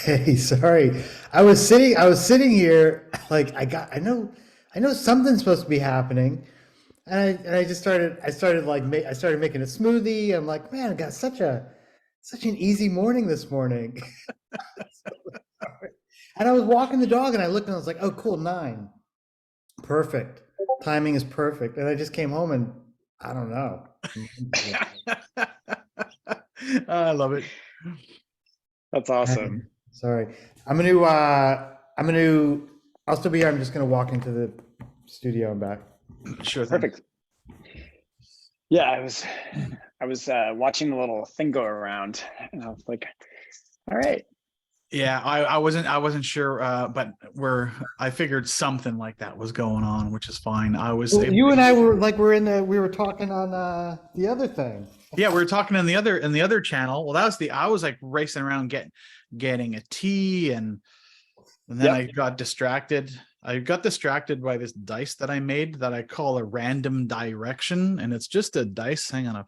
Hey, sorry. I was sitting here like I know something's supposed to be happening. And I just I started making a smoothie. I'm like, man, I got such an easy morning this morning. And I was walking the dog and I looked and I was like, oh, cool, 9. Perfect. Timing is perfect. And I just came home and I don't know. I love it. That's Hey, awesome. sorry. I'm gonna I'll still be here. I'm just gonna walk into the studio and back. Sure thing. Perfect. Yeah, I was watching the little thing go around, and I was like, all right. Yeah, I wasn't sure, but I figured something like that was going on, which is fine. I was Well, you and I were like we were talking on the other thing. Yeah, we were talking in the other channel. Well, I was like racing around getting a tea, and then Yep. I got distracted. I got distracted by this dice that I made that I call a random direction, and it's just a dice. Hang on,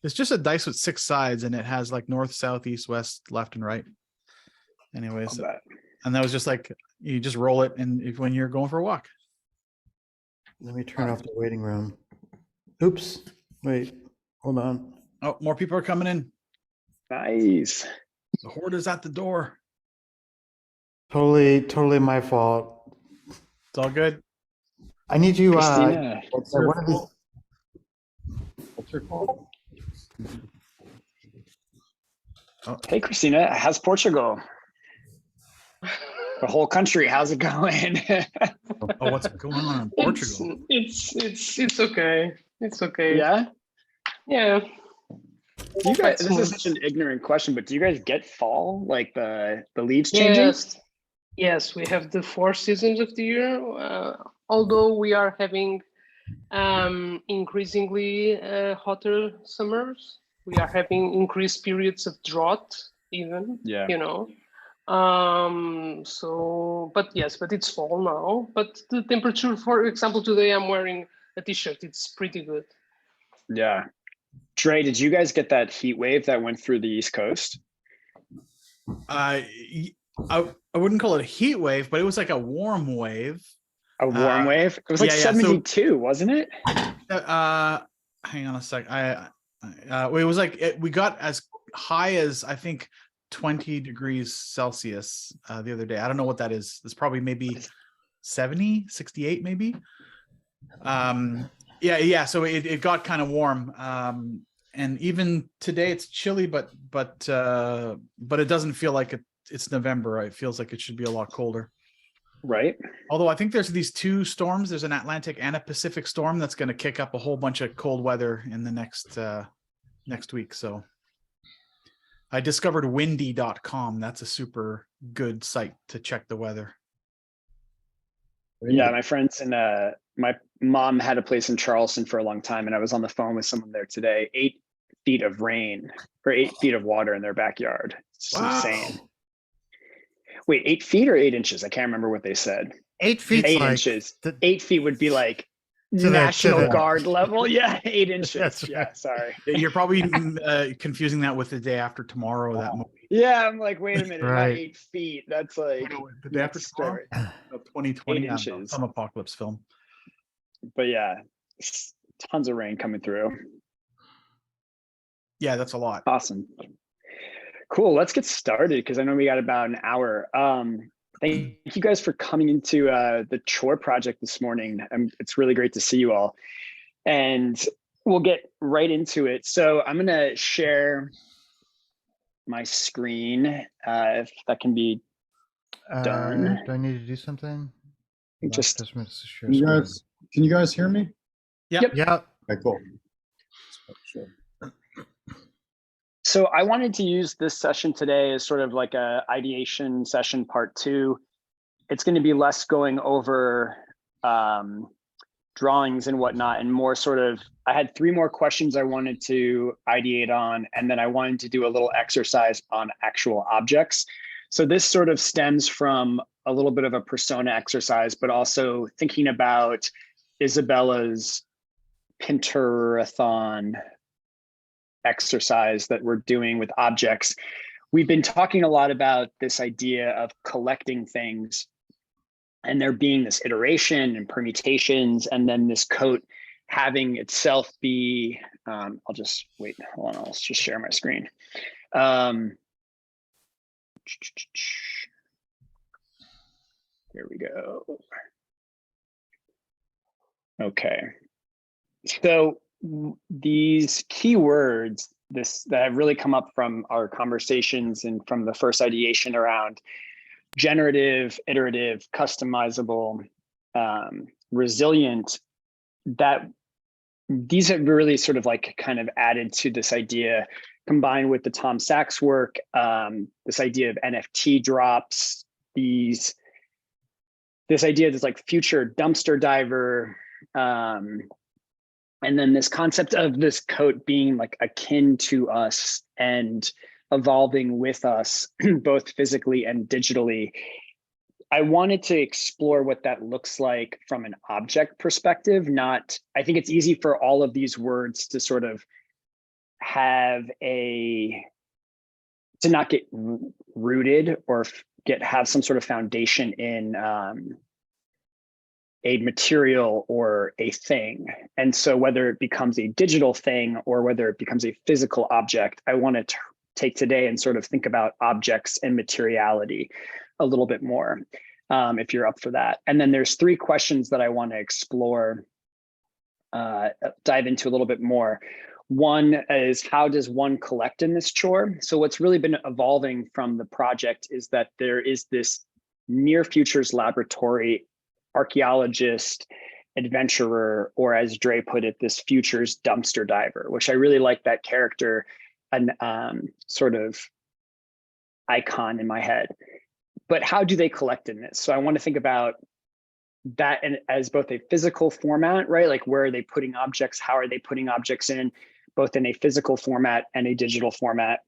it's just a dice with 6 sides, and it has like north, south, east, west, left, and right. Anyways, Love that. and that was just like you just roll it, and when you're going for a walk. Let me turn off the waiting room. Oops. Wait. Hold on. Oh, more people are coming in. Nice. The horde is at the door. Totally my fault. It's all good. I need you Christina. What's your one of these fault? What's your fault? Hey, Christina. How's Portugal? The whole country. How's it going? Oh, what's going on in Portugal? It's okay. It's okay. Yeah. Yeah. You guys. That's This is smooth. such an ignorant question, but do you guys get fall, like the leaves changing? Yes, we have the 4 seasons of the year. Although we are having increasingly hotter summers, we are having increased periods of drought, even. Yeah. You know. But it's fall now. But the temperature, for example, today I'm wearing a t-shirt. It's pretty good. Yeah. Dre, did you guys get that heat wave that went through the East Coast? I wouldn't call it a heat wave, but it was like a warm wave. A warm wave? It was like 72, wasn't it? Hang on a sec. It was like we got as high as I think 20 degrees Celsius the other day. I don't know what that is. It's probably maybe 70, 68 maybe. Yeah. So it got kind of warm. And even today it's chilly, but it doesn't feel like it's November. It feels like it should be a lot colder. Right. Although I think there's these 2 storms. There's an Atlantic and a Pacific storm that's going to kick up a whole bunch of cold weather in the next week. So I discovered windy.com. That's a super good site to check the weather. Yeah, my friends and my mom had a place in Charleston for a long time, and I was on the phone with someone there today. 8 feet of rain or 8 feet of water in their backyard. It's insane. Wait, 8 feet or 8 inches? I can't remember what they said. 8 feet. 8 inches. 8 feet would be like National Guard level. Yeah, 8 inches. Yeah, sorry. You're probably confusing that with the day after tomorrow. That movie. Yeah, I'm like, wait a minute, Right. not 8 feet. That's like The day after tomorrow, 2020, 8 inches. some apocalypse film. But yeah, tons of rain coming through. Yeah, that's a lot. Awesome. Cool. Let's get started because I know we got about an hour. Thank you guys for coming into the Chore project this morning. It's really great to see you all. And we'll get right into it. So I'm going to share my screen if that can be done. Do I need to do something? Just can you guys hear me? Yep. Yeah. Okay, cool. Sure. So I wanted to use this session today as sort of like a ideation session part 2. It's going to be less going over drawings and whatnot, and more sort of, I had 3 more questions I wanted to ideate on, and then I wanted to do a little exercise on actual objects. So this sort of stems from a little bit of a persona exercise, but also thinking about Isabella's Pinter-a-thon exercise that we're doing with objects. we've been talking a lot about this idea of collecting things and there being this iteration and permutations, and then this coat having itself be, I'll just wait, hold on, I'll just share my screen. Here we go. Okay. So these keywords that have really come up from our conversations and from the first ideation around generative, iterative, customizable, resilient, that these have really sort of like kind of added to this idea, combined with the Tom Sachs work, this idea of NFT drops, this idea that's like future dumpster diver, and then this concept of this coat being like akin to us and evolving with us, both physically and digitally. I wanted to explore what that looks like from an object perspective. I think it's easy for all of these words to sort of to not get rooted or have some sort of foundation in a material or a thing. And so whether it becomes a digital thing or whether it becomes a physical object, I want to take today and sort of think about objects and materiality a little bit more, if you're up for that. And then there's 3 questions that I want to explore, dive into a little bit more. One is, how does one collect in this chore? So what's really been evolving from the project is that there is this near futures laboratory archaeologist, adventurer, or as Dre put it, this futures dumpster diver, which I really like that character and sort of icon in my head. But how do they collect in this? So I want to think about that as both a physical format, right? Like, where are they putting objects? How are they putting objects in, both in a physical format and a digital format?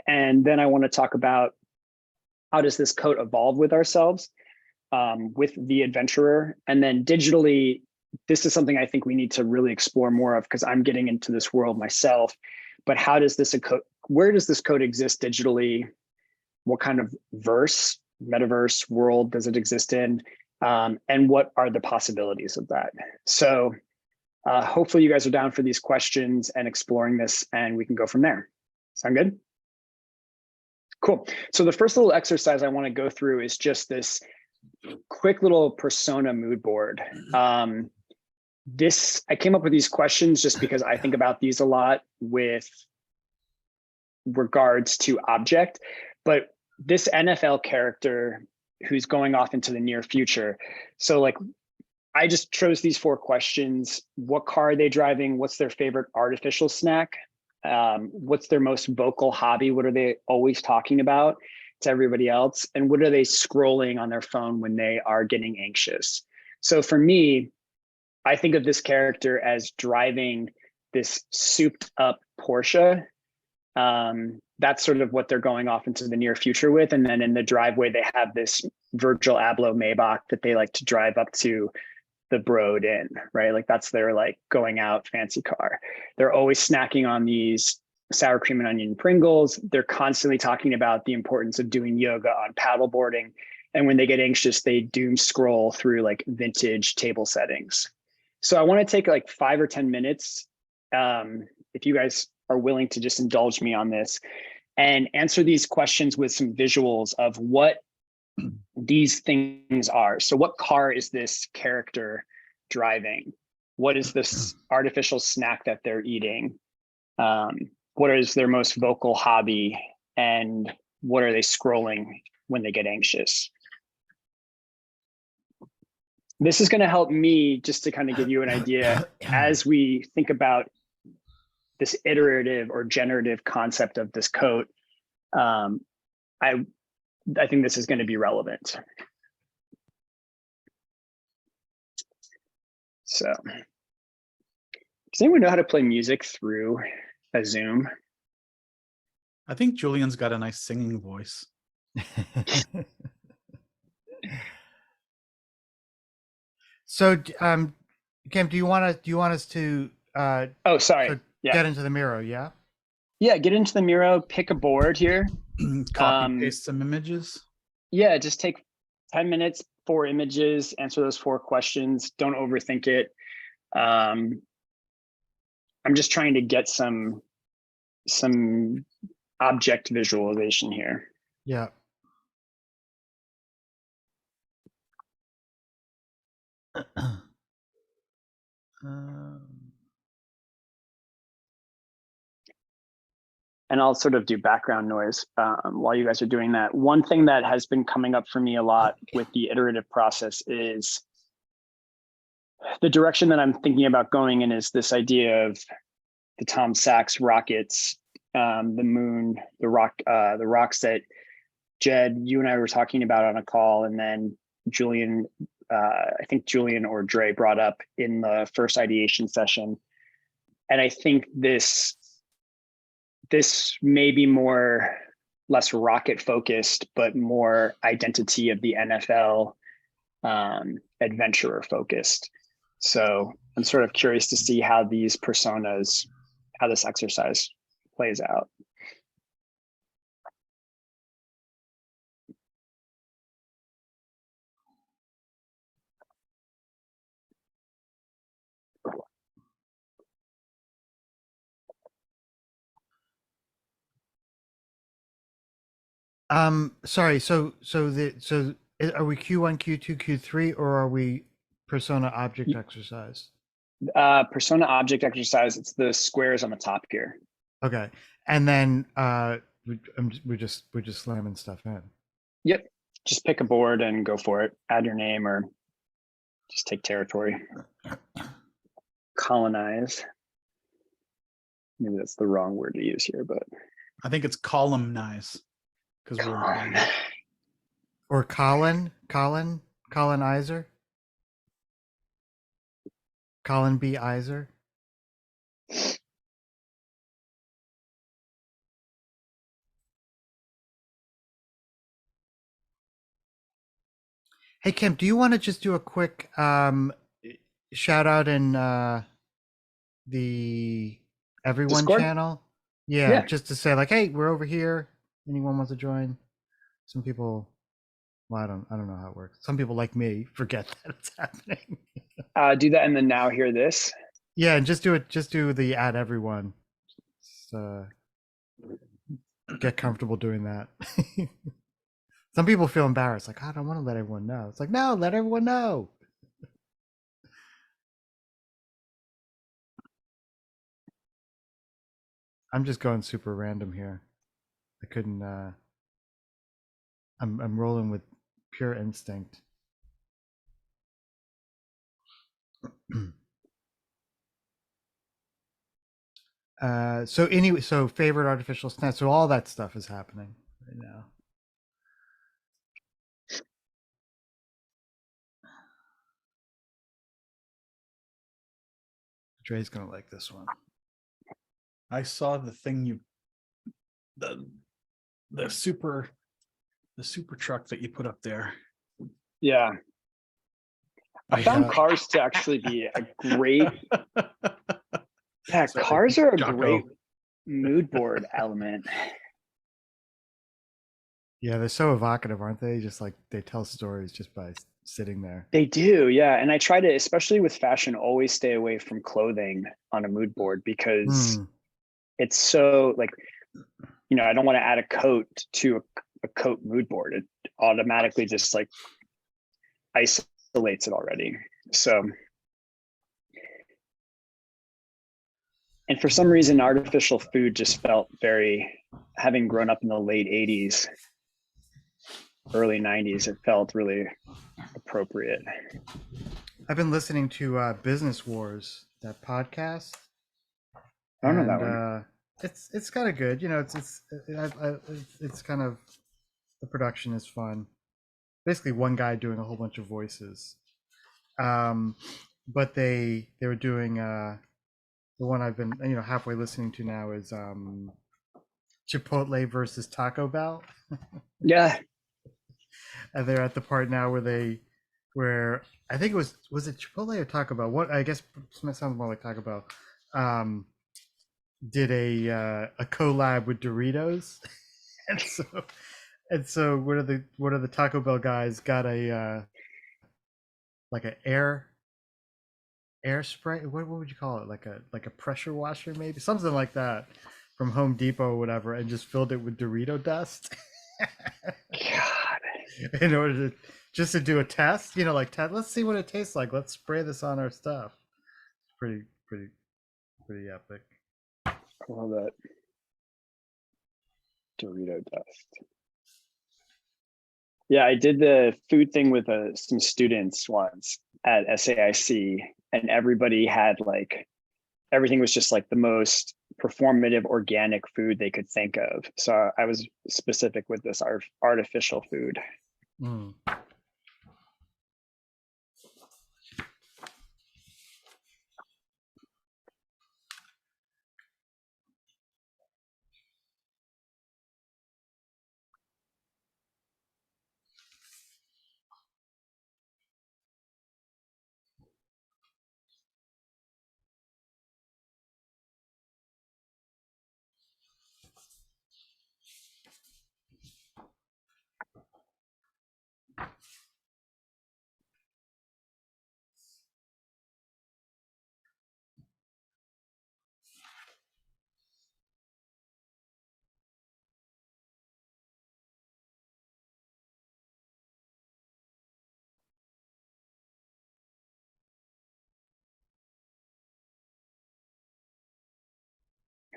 And then I want to talk about, how does this coat evolve with ourselves, with the adventurer? And then digitally, this is something I think we need to really explore more of, because I'm getting into this world myself. But how does where does this code exist digitally? What kind of metaverse world does it exist in? And what are the possibilities of that? So hopefully you guys are down for these questions and exploring this, and we can go from there. Sound good? Cool. So the first little exercise I want to go through is just this quick little persona mood board. I came up with these questions just because I think about these a lot with regards to object, but this NFL character who's going off into the near future. So like, I just chose these 4 questions. What car are they driving? What's their favorite artificial snack? What's their most vocal hobby? What are they always talking about to everybody else? And what are they scrolling on their phone when they are getting anxious? So for me, I think of this character as driving this souped up Porsche. That's sort of what they're going off into the near future with. And then in the driveway, they have this Virgil Abloh Maybach that they like to drive up to the Broad in, right? Like, that's their like going out fancy car. They're always snacking on these sour cream and onion Pringles. They're constantly talking about the importance of doing yoga on paddleboarding. And when they get anxious, they doom scroll through like vintage table settings. So I want to take like 5 or 10 minutes, if you guys are willing to just indulge me on this, and answer these questions with some visuals of what these things are. So what car is this character driving? What is this artificial snack that they're eating? What is their most vocal hobby? And what are they scrolling when they get anxious? This is going to help me just to kind of give you an idea as we think about this iterative or generative concept of this coat. I think this is going to be relevant. So, does anyone know how to play music through a Zoom? I think Julian's got a nice singing voice. So, Kim, do you want us to Oh, sorry. so Yeah. get into the Miro? Yeah. Yeah. Get into the Miro. Pick a board here. Copy paste some images. Yeah, just take 10 minutes, 4 images, answer those 4 questions. Don't overthink it. I'm just trying to get some object visualization here. Yeah. And I'll sort of do background noise while you guys are doing that. One thing that has been coming up for me a lot with the iterative process is the direction that I'm thinking about going in is this idea of the Tom Sachs rockets, the moon, the rocks that Jed, you and I were talking about on a call, and then Julian, I think Julian or Dre brought up in the first ideation session. And I think this may be less rocket focused, but more identity of the NFL adventurer focused. So I'm sort of curious to see how these personas, how this exercise plays out. Sorry. So are we Q1, Q2, Q3, or are we persona object exercise? Persona object exercise. It's the squares on the top here. Okay. And then we're just slamming stuff in. Yep. Just pick a board and go for it. Add your name or just take territory. Colonize. Maybe that's the wrong word to use here, but I think it's columnize because we're Or colonizer. Colin B. Iser. Hey Kim, do you want to just do a quick shout out in the everyone Discord? channel? Yeah, Yeah. just to say like, hey, we're over here. Anyone wants to join? Some people, well, I don't know how it works. Some people like me forget that it's happening. Do that and then now hear this. Yeah, and just do the add everyone. Just, get comfortable doing that. Some people feel embarrassed, like, I don't want to let everyone know. It's like, no, let everyone know. I'm just going super random here. I couldn't I'm rolling with pure instinct. So anyway, so favorite artificial snack. So all that stuff is happening right now. Dre's gonna like this one. I saw the thing the super truck that you put up there. Yeah. I found cars to actually be a great. Yeah, Sorry, cars are a Jocko. great mood board element. Yeah, they're so evocative, aren't they? Just like they tell stories just by sitting there. They do, yeah. And I try to, especially with fashion, always stay away from clothing on a mood board because it's so like, I don't want to add a coat to a coat mood board. It automatically just like isolates it already. So, and for some reason, artificial food just felt very, having grown up in the late 80s, early 90s, it felt really appropriate. I've been listening to Business Wars, that podcast. I don't know that one. It's kind of good. It's kind of, the production is fun. Basically, one guy doing a whole bunch of voices. But they were doing the one I've been halfway listening to now is Chipotle versus Taco Bell. Yeah. And they're at the part now where I think was it Chipotle or Taco Bell? What, I guess it sounds more like Taco Bell. Did a collab with Doritos, and so one of the Taco Bell guys got a like an air spray. What would you call it? Like a pressure washer, maybe something like that, from Home Depot or whatever, and just filled it with Dorito dust God. in order to just to do a test. You know, like let's see what it tastes like. Let's spray this on our stuff. Pretty epic. I love that. Dorito dust. Yeah, I did the food thing with some students once at SAIC, and everybody had like, everything was just like the most performative organic food they could think of. So I was specific with this artificial food. Mm.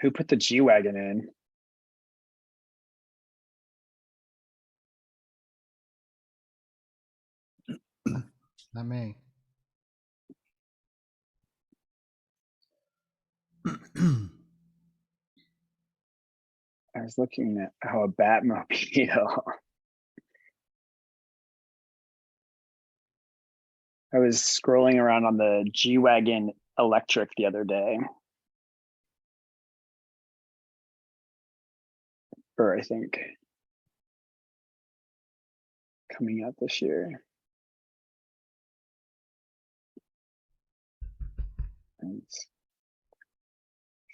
Who put the G-Wagon in? Not me. I was looking at how a Batmobile. I was scrolling around on the G-Wagon electric the other day. Or I think coming out this year. It's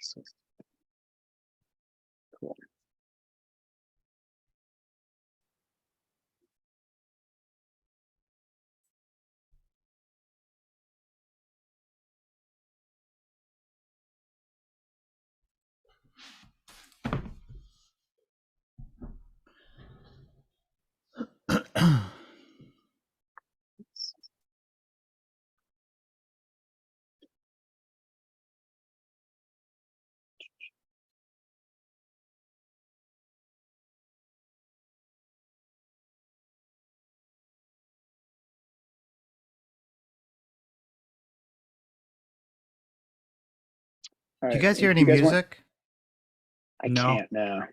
so cool. All Do you right. guys hear If any you guys want, music? I No. can't now.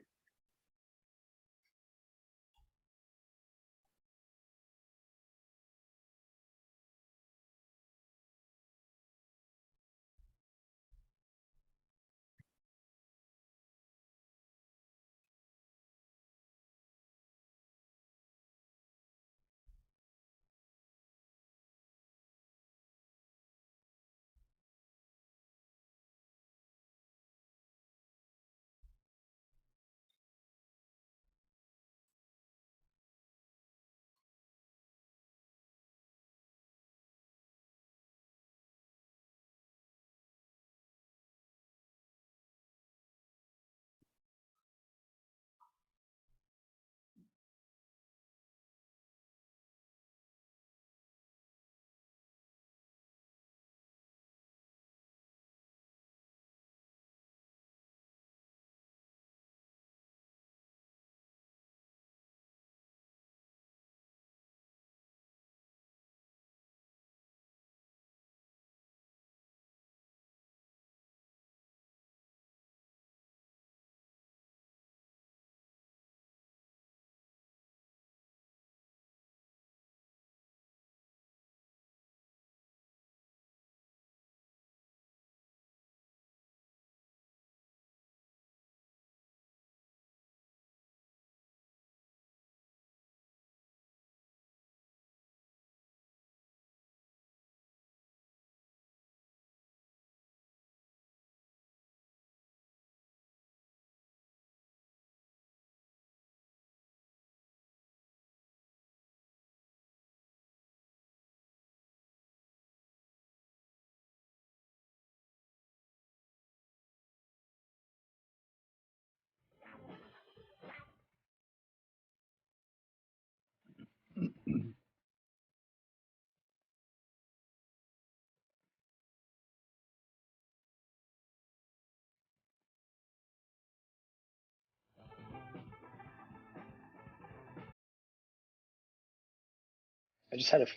I just had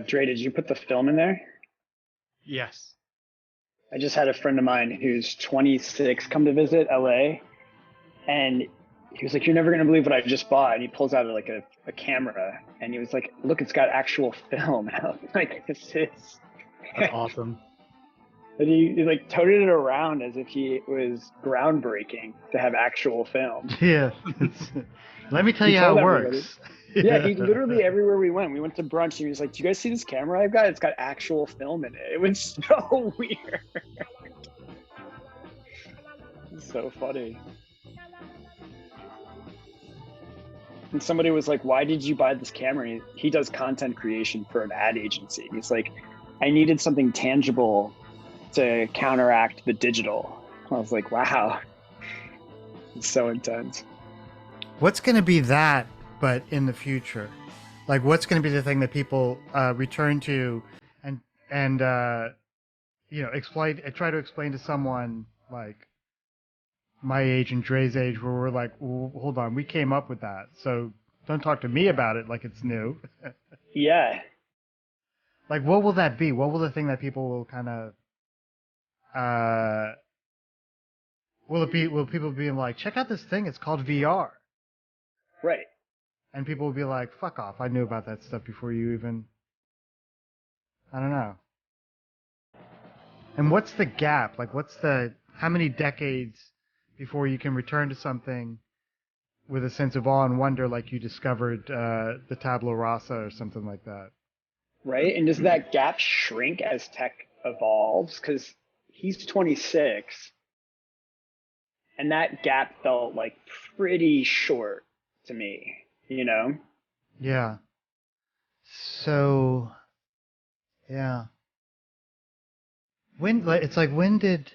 Dre, did you put the film in there? Yes. I just had a friend of mine who's 26 come to visit LA, and he was like, "You're never gonna believe what I just bought." And he pulls out like a camera, and he was like, "Look, it's got actual film." And I was like, "This is." That's awesome. And he like toted it around as if it was groundbreaking to have actual film. Yeah. Let me tell He you how it told everybody. works. Yeah, he literally everywhere we went to brunch, and he was like, "Do you guys see this camera I've got? It's got actual film in it." It was so weird. It's so funny. And somebody was like, "Why did you buy this camera?" He does content creation for an ad agency. He's like, "I needed something tangible to counteract the digital." I was like, "Wow, it's so intense." What's going to be that, but in the future? Like, what's going to be the thing that people return to and try to explain to someone like my age and Dre's age, where we're like, well, hold on, we came up with that, so don't talk to me about it like it's new. Yeah. Like, what will that be? What will the thing that people will kind of will people be like, check out this thing, it's called VR, Right. and people will be like, fuck off, I knew about that stuff before you even. I don't know. And what's the gap? Like, how many decades before you can return to something with a sense of awe and wonder, like you discovered the tabula rasa or something like that? Right. And does that gap shrink as tech evolves? Because he's 26, and that gap felt like pretty short to me, you know? Yeah. So, yeah. When did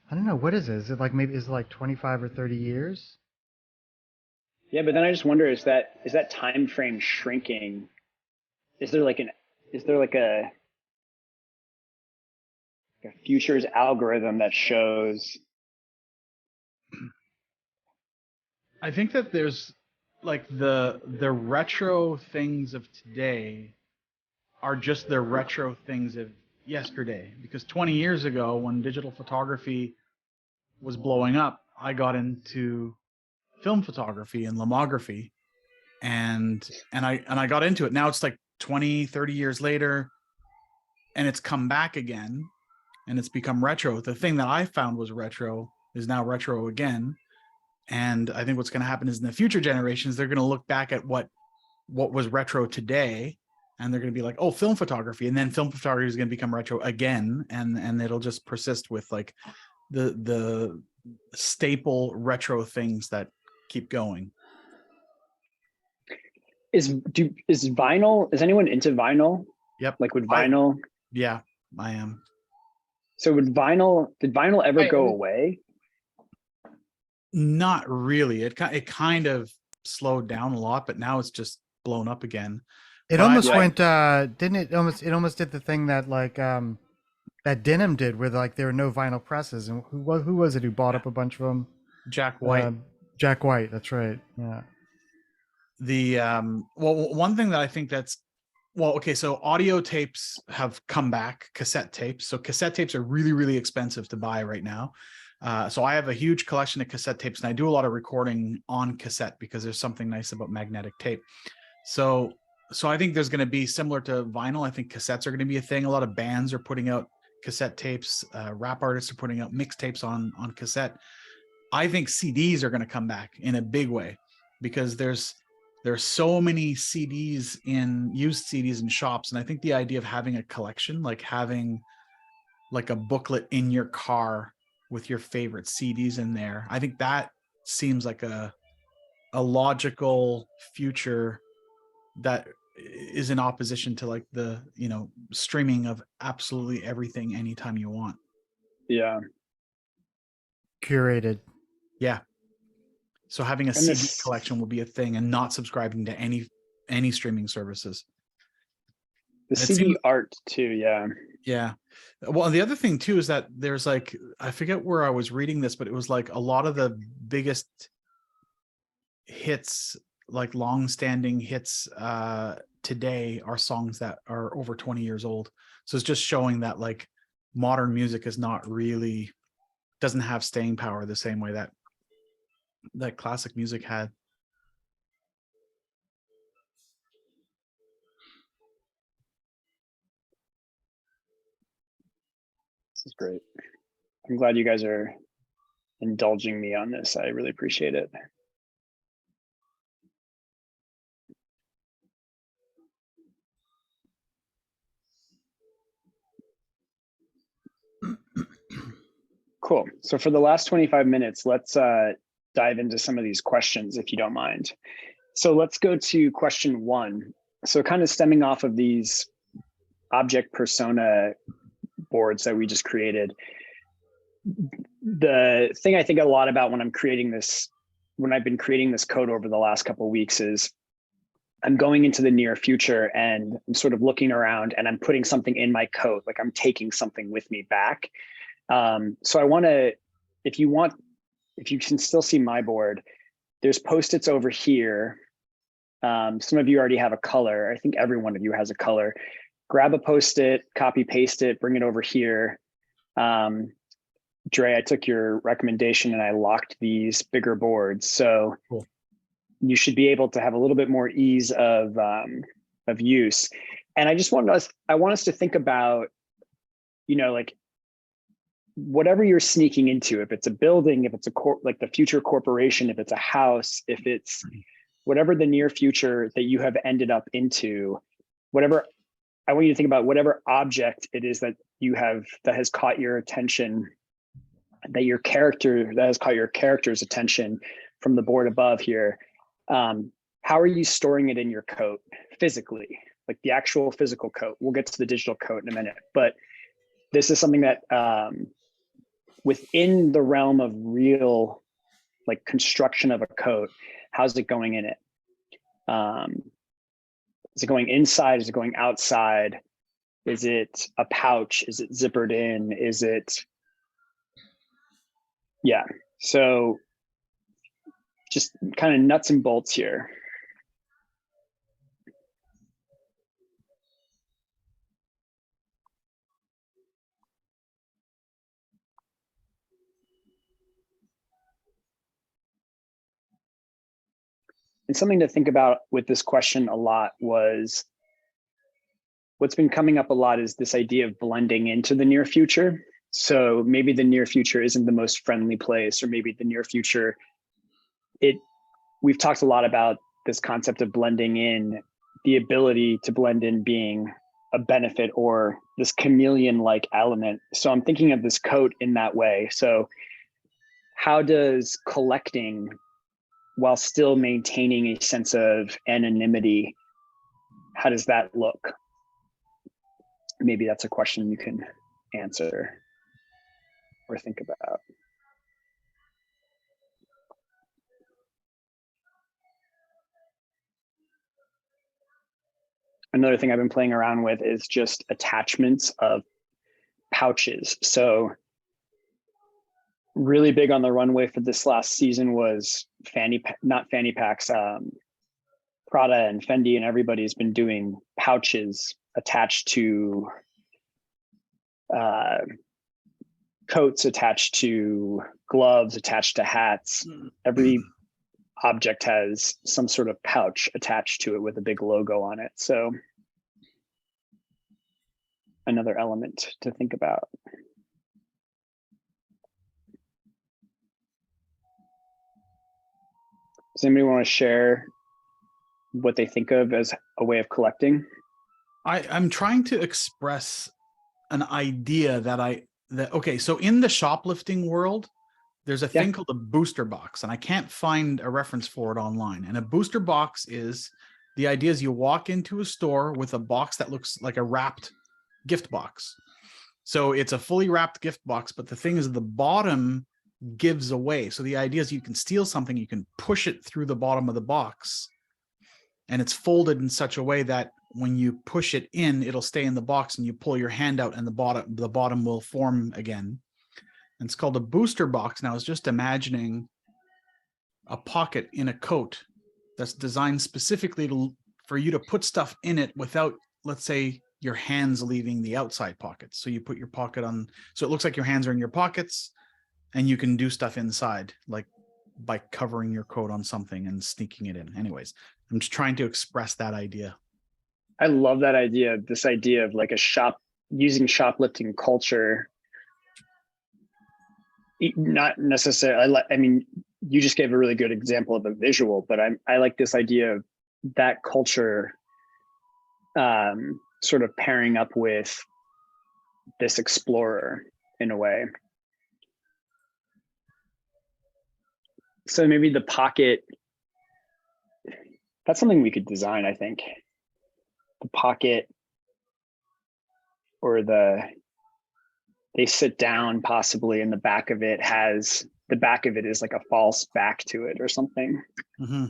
I don't know, what is it? Is it like 25 or 30 years? Yeah, but then I just wonder, is that time frame shrinking? Is there like a futures algorithm that shows? I think that there's like the retro things of today are just the retro things of yesterday. Because 20 years ago, when digital photography was blowing up, I got into film photography and lomography, and I got into it. Now it's like 20, 30 years later, and it's come back again, and it's become retro. The thing that I found was retro is now retro again. And I think what's going to happen is in the future generations, they're going to look back at what was retro today, and they're going to be like, oh, film photography. And then film photography is going to become retro again. And it'll just persist with like the staple retro things that keep going. Is vinyl? Is anyone into vinyl? Yep. Like, would vinyl? Yeah, I am. So did vinyl ever go away? Not really. It kind of slowed down a lot, but now it's just blown up again. It almost went, didn't it? It almost did the thing that that Denim did, where like there were no vinyl presses, and who was it who bought up a bunch of them? Jack White. Jack White, that's right. Yeah. The well, one thing that I think so audio tapes have come back, cassette tapes. So cassette tapes are really, really expensive to buy right now. So I have a huge collection of cassette tapes, and I do a lot of recording on cassette because there's something nice about magnetic tape. So I think there's going to be similar to vinyl. I think cassettes are going to be a thing. A lot of bands are putting out cassette tapes. Rap artists are putting out mixtapes on cassette. I think CDs are going to come back in a big way because there's so many CDs used CDs in shops. And I think the idea of having a collection, like having like a booklet in your car with your favorite CDs in there, I think that seems like a logical future that is in opposition to like the, streaming of absolutely everything anytime you want. Yeah. Curated. Yeah. So having a CD collection will be a thing, and not subscribing to any streaming services. The CD art too, yeah. Yeah. Well, the other thing too is that there's like, I forget where I was reading this, but it was like a lot of the biggest hits, like long-standing hits today, are songs that are over 20 years old. So it's just showing that like modern music is not really, doesn't have staying power the same way that classic music had. This is great. I'm glad you guys are indulging me on this. I really appreciate it. Cool. So for the last 25 minutes, let's dive into some of these questions, if you don't mind. So let's go to question 1. So kind of stemming off of these object persona boards that we just created. The thing I think a lot about when I'm creating this, when I've been creating this code over the last couple of weeks, is I'm going into the near future and I'm sort of looking around and I'm putting something in my coat, like I'm taking something with me back. So I want to, if you can still see my board, there's Post-its over here. Some of you already have a color. I think every one of you has a color. Grab a Post-it, copy, paste it, bring it over here. Dre, I took your recommendation and I locked these bigger boards. So cool. You should be able to have a little bit more ease of use. And I want us to think about, like whatever you're sneaking into, if it's a building, if it's like the future corporation, if it's a house, if it's whatever the near future that you have ended up into, whatever, I want you to think about whatever object it is that you have, that has caught your attention, that has caught your character's attention from the board above here. How are you storing it in your coat physically, like the actual physical coat? We'll get to the digital coat in a minute, but this is something that within the realm of real, like construction of a coat, how's it going in it? Is it going inside? Is it going outside? Is it a pouch? Is it zippered in? Is it, yeah. So just kind of nuts and bolts here. And something to think about with this question a lot was, what's been coming up a lot is this idea of blending into the near future. So maybe the near future isn't the most friendly place, or maybe the near future, we've talked a lot about this concept of blending in, the ability to blend in being a benefit or this chameleon-like element. So I'm thinking of this coat in that way. So how does collecting, while still maintaining a sense of anonymity, how does that look? Maybe that's a question you can answer or think about. Another thing I've been playing around with is just attachments of pouches. So really big on the runway for this last season was not fanny packs, Prada and Fendi and everybody's been doing pouches attached to coats, attached to gloves, attached to hats. Every object has some sort of pouch attached to it with a big logo on it. So another element to think about. Does anybody want to share what they think of as a way of collecting? I'm trying to express an idea okay, so in the shoplifting world, there's a thing called a booster box, and I can't find a reference for it online. And a booster box is, the idea is you walk into a store with a box that looks like a wrapped gift box. So it's a fully wrapped gift box, but the thing is the bottom gives away. So the idea is you can steal something, you can push it through the bottom of the box, and it's folded in such a way that when you push it in, it'll stay in the box, and you pull your hand out and the bottom will form again. And it's called a booster box. Now I was just imagining a pocket in a coat that's designed specifically for you to put stuff in it without, let's say, your hands leaving the outside pockets. So you put your pocket on, so it looks like your hands are in your pockets, and you can do stuff inside, like by covering your coat on something and sneaking it in. Anyways, I'm just trying to express that idea. I love that idea. This idea of like using shoplifting culture. Not necessarily, I mean, you just gave a really good example of a visual, but I like this idea of that culture sort of pairing up with this explorer in a way. So maybe the pocket, that's something we could design, I think. The pocket, or they sit down possibly, and the back of it is like a false back to it or something. Mm-hmm.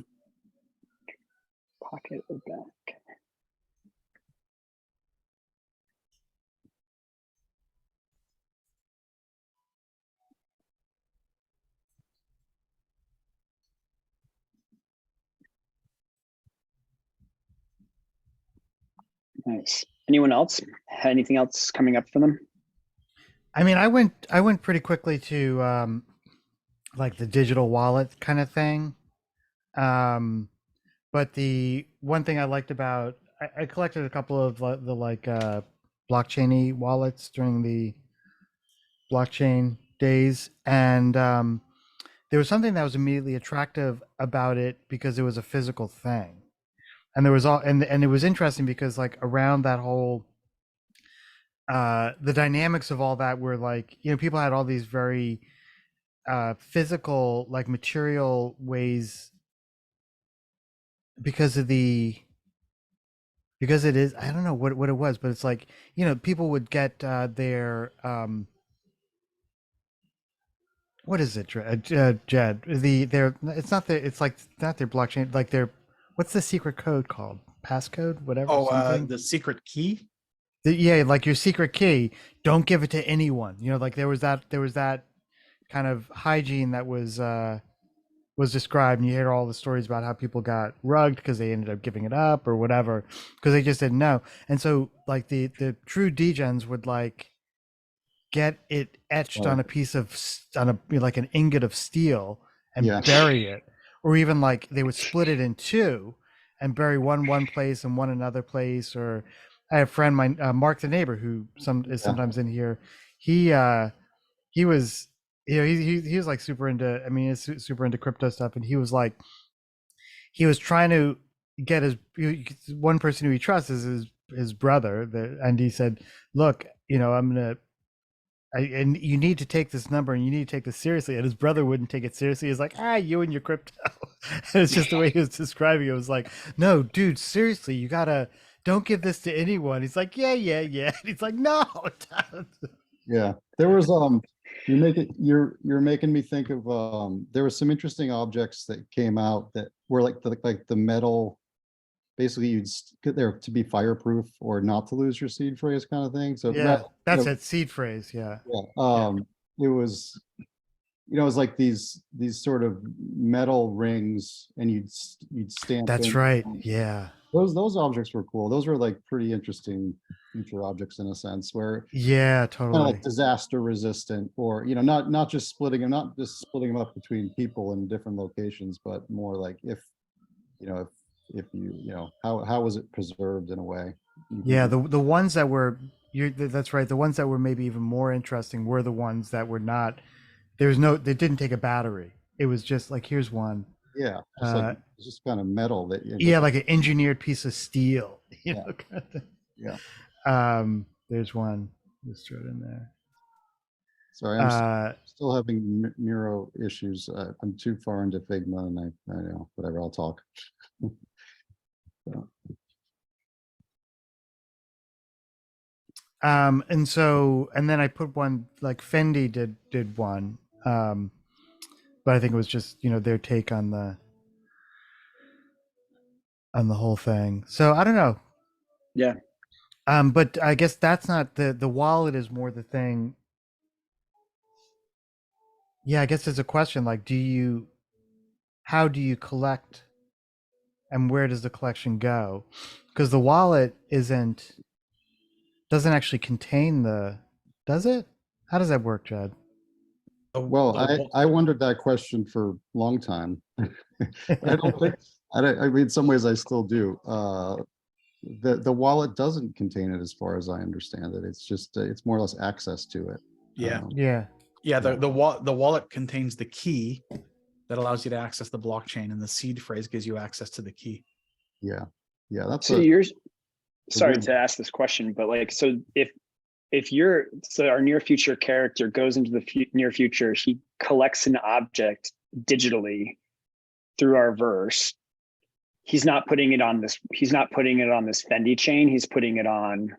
Pocket or back. Nice. Anyone else? Anything else coming up for them? I mean, I went pretty quickly to like the digital wallet kind of thing. But the one thing I liked about, I collected a couple of the blockchain-y wallets during the blockchain days, and there was something that was immediately attractive about it because it was a physical thing, and there was and it was interesting because like around that whole the dynamics of all that were like, you know, people had all these very physical, like material ways because it is, I don't know what it was, but it's like, you know, people would get their what is it, Jed? It's not their, it's like not their blockchain, like their, what's the secret code called? Passcode, whatever. Something. The secret key. Yeah, like your secret key. Don't give it to anyone. You know, like there was that kind of hygiene that was described, and you hear all the stories about how people got rugged because they ended up giving it up or whatever because they just didn't know. And so like the true degens would like get it etched on a piece of like an ingot of steel and bury it, or even like they would split it in two and bury one place and one another place. Or I have a friend, Mark the neighbor, who is sometimes in here. He was, you know, he was like super into, I mean, he's super into crypto stuff, and he was trying to get one person who he trusts is his brother, and he said, look, you know, and you need to take this number and you need to take this seriously. And his brother wouldn't take it seriously. He's like, you and your crypto. And it's just the way he was describing it. It was like, no, dude, seriously, you gotta, don't give this to anyone. He's like, yeah. And he's like, no. Yeah, there was you're making me think of there were some interesting objects that came out that were like the metal, basically you'd get there to be fireproof or not to lose your seed phrase kind of thing. So yeah, that's it, seed phrase. Yeah. It was, you know, it was like these sort of metal rings, and you'd stamp. That's right. Yeah. Those objects were cool. Those were like pretty interesting future objects in a sense, where totally, kind of like disaster resistant, or, you know, not just splitting them up between people in different locations, but more like if you know, how was it preserved in a way. Yeah, the ones that were, that's right, the ones that were maybe even more interesting were the ones that were not, they didn't take a battery. It was just like, here's one. Yeah, it's just kind of metal that. Like an engineered piece of steel. You know, kind of thing. Yeah. There's one. Just throw it in there. Sorry, I'm still having Miro issues. I'm too far into Figma, and I know, whatever. I'll talk. So. And then I put one, like Fendi did one, but I think it was just, you know, their take on the whole thing. So I don't know. Yeah. But I guess that's not the wallet is more the thing. Yeah, I guess there's a question like, how do you collect and where does the collection go? Because the wallet doesn't actually contain does it? How does that work, Judd? Well, I wondered that question for a long time. I don't think, I mean, in some ways I still do. The wallet doesn't contain it as far as I understand it. It's just, it's more or less access to it. Yeah. Yeah. Yeah, the wallet contains the key that allows you to access the blockchain, and the seed phrase gives you access to the key. Yeah. Yeah, that's So a you're sorry weird- to ask this question, but like, so if our near future character goes into the near future, he collects an object digitally through our verse. He's not putting it on this Fendi chain. He's putting it on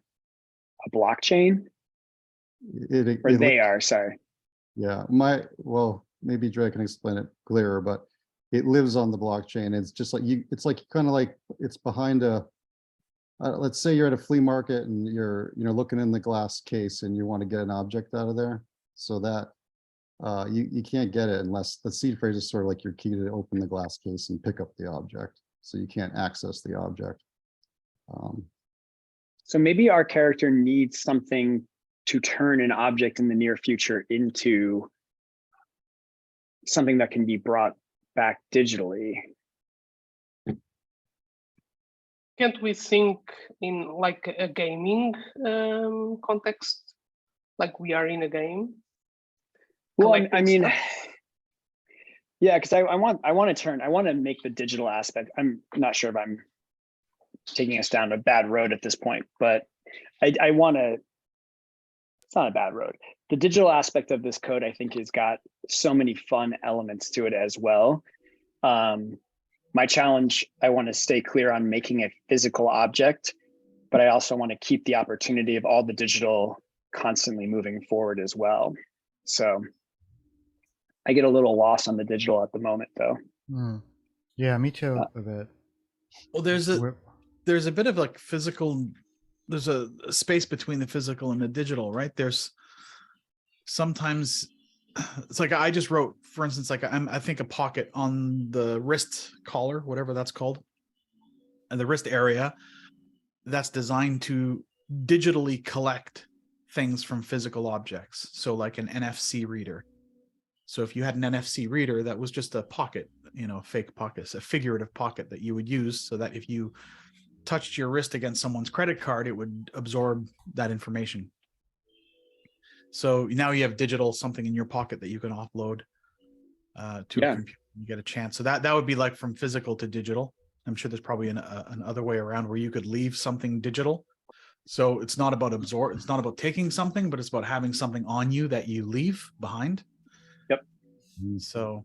a blockchain, or it they are. Sorry. Yeah, well, maybe Dre can explain it clearer, but it lives on the blockchain. It's just like it's like kind of like it's behind let's say you're at a flea market and you're looking in the glass case and you want to get an object out of there. So that you can't get it unless the seed phrase is sort of like your key to open the glass case and pick up the object. So you can't access the object. So maybe our character needs something to turn an object in the near future into something that can be brought back digitally. Can't we think in like a gaming context, like we are in a game? Well, I Collecting mean, stuff? yeah, because I want to make the digital aspect. I'm not sure if I'm taking us down a bad road at this point, but I want to. It's not a bad road. The digital aspect of this code, I think, has got so many fun elements to it as well. My challenge, I want to stay clear on making a physical object, but I also want to keep the opportunity of all the digital constantly moving forward as well. So I get a little lost on the digital at the moment, though. Yeah, me too a bit. Well, there's a bit of like physical, there's a space between the physical and the digital, right? There's sometimes it's like I just wrote, for instance, like I think a pocket on the wrist collar, whatever that's called, and the wrist area that's designed to digitally collect things from physical objects. So like an NFC reader. So if you had an NFC reader that was just a pocket, fake pocket, a figurative pocket that you would use so that if you touched your wrist against someone's credit card, it would absorb that information. So now you have digital something in your pocket that you can offload to a computer. You get a chance. So that would be like from physical to digital. I'm sure there's probably an other way around where you could leave something digital. So it's not about it's not about taking something, but it's about having something on you that you leave behind. Yep. So,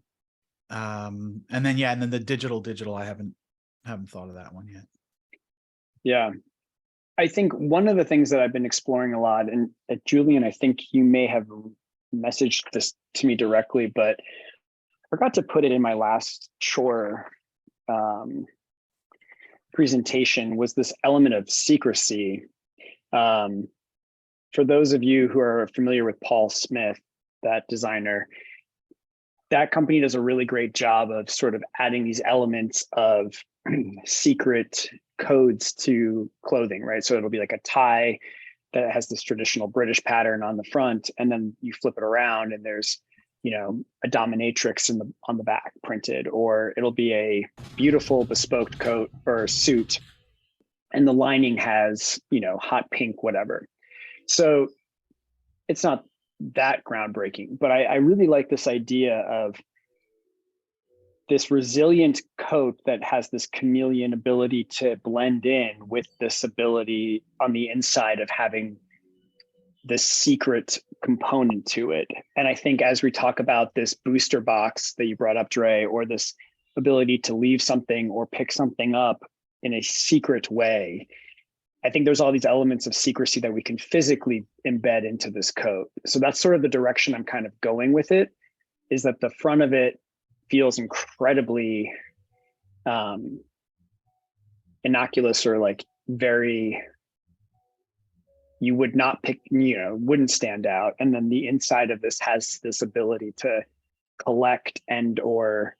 and then the digital, I haven't thought of that one yet. Yeah. I think one of the things that I've been exploring a lot, and Julian, I think you may have messaged this to me directly, but I forgot to put it in my last Chore presentation, was this element of secrecy. For those of you who are familiar with Paul Smith, that designer, that company does a really great job of sort of adding these elements of secret codes to clothing, right? So it'll be like a tie that has this traditional British pattern on the front, and then you flip it around and there's, a dominatrix on the back printed, or it'll be a beautiful bespoke coat or suit, and the lining has, hot pink, whatever. So it's not that groundbreaking, but I really like this idea of this resilient coat that has this chameleon ability to blend in with this ability on the inside of having this secret component to it. And I think as we talk about this booster box that you brought up, Dre, or this ability to leave something or pick something up in a secret way, I think there's all these elements of secrecy that we can physically embed into this coat. So that's sort of the direction I'm kind of going with it, is that the front of it feels incredibly innocuous, or like very you would not pick, wouldn't stand out. And then the inside of this has this ability to collect and or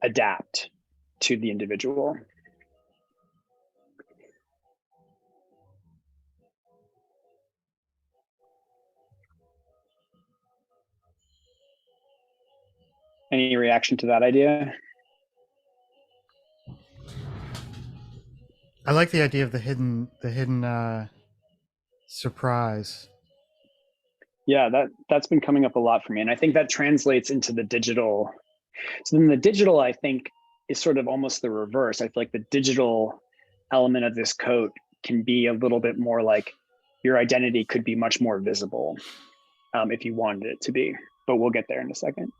adapt to the individual. Any reaction to that idea? I like the idea of the hidden surprise. Yeah, that's been coming up a lot for me. And I think that translates into the digital. So then the digital, I think, is sort of almost the reverse. I feel like the digital element of this coat can be a little bit more like your identity could be much more visible if you wanted it to be, but we'll get there in a second.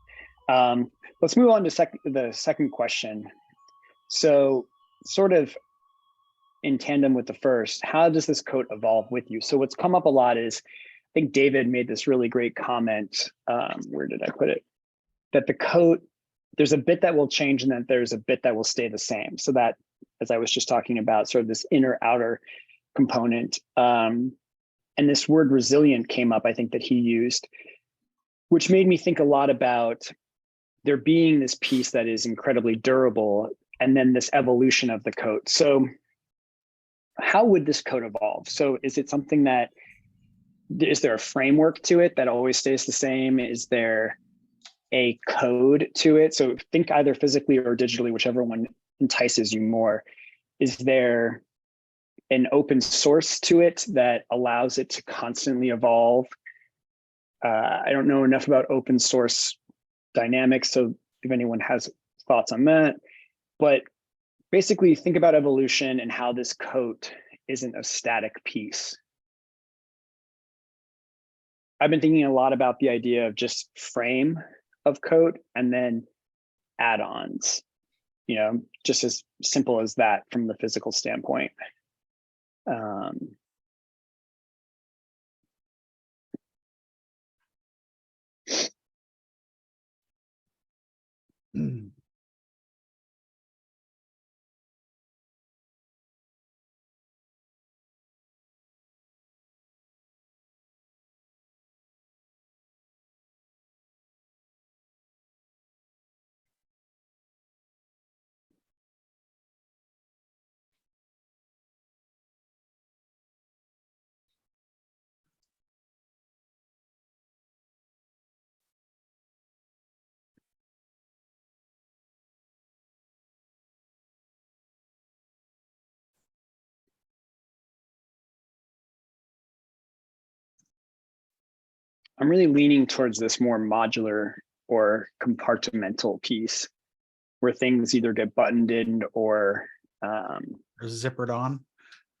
Let's move on to the second question. So sort of in tandem with the first, how does this coat evolve with you? So what's come up a lot is, I think David made this really great comment. Where did I put it? That the coat, there's a bit that will change and then there's a bit that will stay the same. So that, as I was just talking about, sort of this inner outer component. And this word resilient came up, I think, that he used, which made me think a lot about there being this piece that is incredibly durable and then this evolution of the coat. So how would this coat evolve? So is it something that, is there a framework to it that always stays the same? Is there a code to it? So think either physically or digitally, whichever one entices you more. Is there an open source to it that allows it to constantly evolve? I don't know enough about open source dynamics, so if anyone has thoughts on that, but basically think about evolution and how this coat isn't a static piece. I've been thinking a lot about the idea of just frame of coat and then add-ons, just as simple as that from the physical standpoint. I'm really leaning towards this more modular or compartmental piece where things either get buttoned in or zippered on.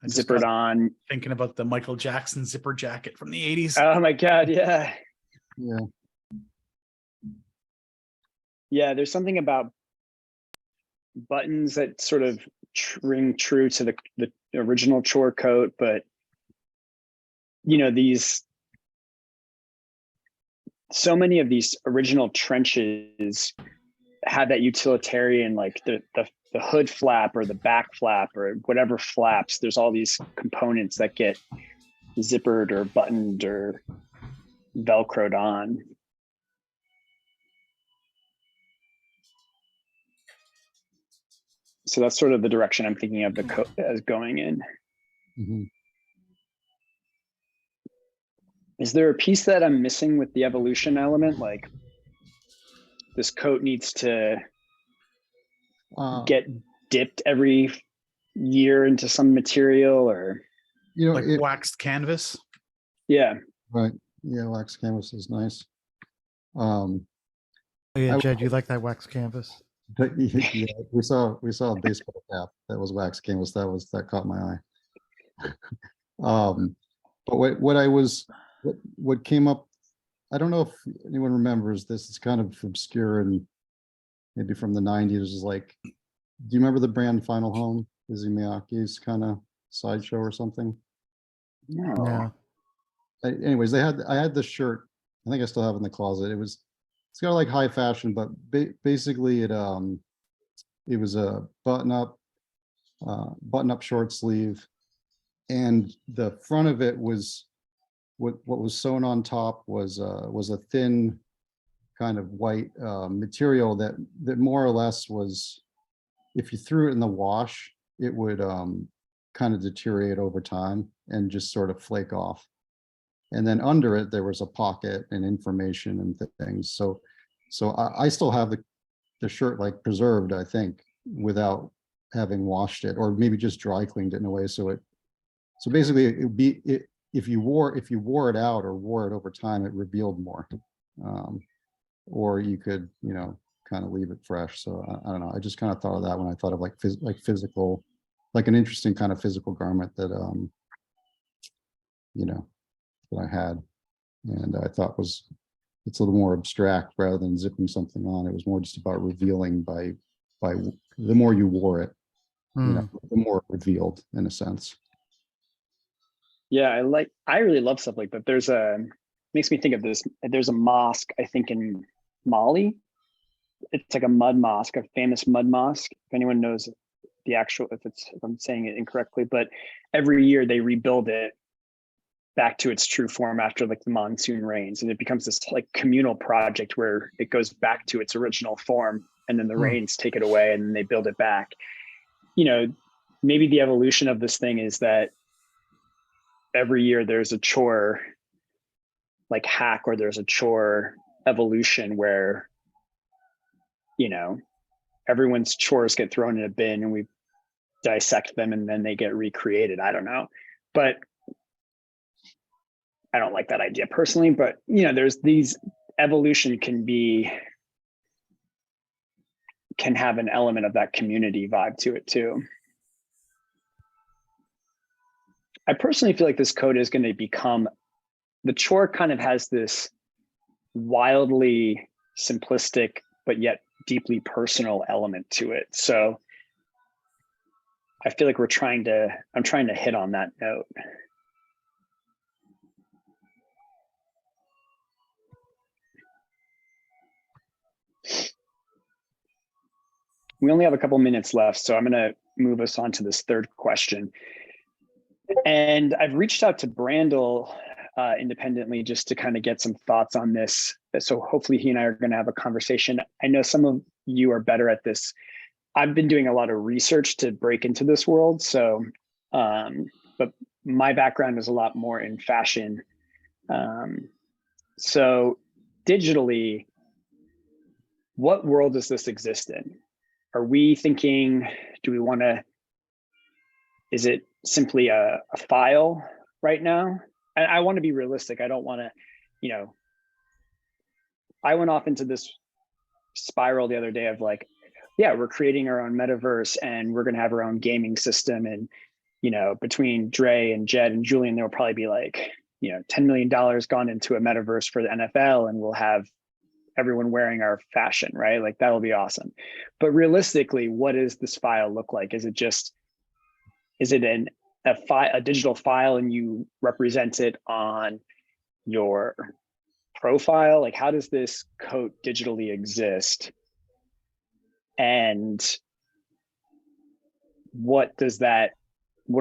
I just zippered got on. thinking about the Michael Jackson zipper jacket from the 80s. Oh my God, yeah. Yeah. Yeah, there's something about buttons that sort of ring true to the original Chore Coat, but so many of these original trenches had that utilitarian, like the hood flap or the back flap or whatever flaps. There's all these components that get zippered or buttoned or velcroed on. So that's sort of the direction I'm thinking of the coat as going in. Mm-hmm. Is there a piece that I'm missing with the evolution element? Like this coat needs to get dipped every year into some material, or like waxed canvas? Yeah. Right. Yeah, wax canvas is nice. Oh yeah, Jed, you like that wax canvas? Yeah, we saw a baseball cap that was wax canvas. That caught my eye. But what came up, I don't know if anyone remembers this. It's kind of obscure and maybe from the 90s. Is like, do you remember the brand Final Home? Izzy Miyake's kind of sideshow or something? No. Anyways, I had this shirt. I think I still have it in the closet. It's got like high fashion, but basically it was a button up short sleeve, and the front of it was what was sewn on top was a thin kind of white material that more or less was, if you threw it in the wash, it would kind of deteriorate over time and just sort of flake off. And then under it, there was a pocket and information and things. So I still have the shirt like preserved, I think, without having washed it, or maybe just dry cleaned it in a way. So basically it would be, if you wore it out or wore it over time, it revealed more. Or you could, kind of leave it fresh. So I don't know. I just kind of thought of that when I thought of like physical, like an interesting kind of physical garment that, that I had. And I thought it's a little more abstract rather than zipping something on. It was more just about revealing by the more you wore it, the more it revealed in a sense. Yeah, I really love stuff like that. Makes me think of this. There's a mosque, I think, in Mali. It's like a mud mosque, a famous mud mosque. If anyone knows the actual, if I'm saying it incorrectly, but every year they rebuild it back to its true form after like the monsoon rains, and it becomes this like communal project where it goes back to its original form, and then the rains take it away and then they build it back. Maybe the evolution of this thing is that every year there's a chore like hack, or there's a chore evolution where everyone's chores get thrown in a bin and we dissect them and then they get recreated. I don't know, but I don't like that idea personally. But there's these, evolution can have an element of that community vibe to it too. I personally feel like this code is going to become, the chore kind of has this wildly simplistic but yet deeply personal element to it. So I feel like I'm trying to hit on that note. We only have a couple minutes left, so I'm going to move us on to this third question. And I've reached out to Brandel independently just to kind of get some thoughts on this. So hopefully he and I are going to have a conversation. I know some of you are better at this. I've been doing a lot of research to break into this world. So, but my background is a lot more in fashion. So digitally, what world does this exist in? Are we thinking, is it simply a file right now? And I want to be realistic. I don't want to, I went off into this spiral the other day of like, yeah, we're creating our own metaverse and we're going to have our own gaming system. And, between Dre and Jed and Julian, there will probably be like, $10 million gone into a metaverse for the NFL, and we'll have everyone wearing our fashion, right? Like that'll be awesome. But realistically, what does this file look like? Is it a digital file and you represent it on your profile? Like, how does this coat digitally exist? And what are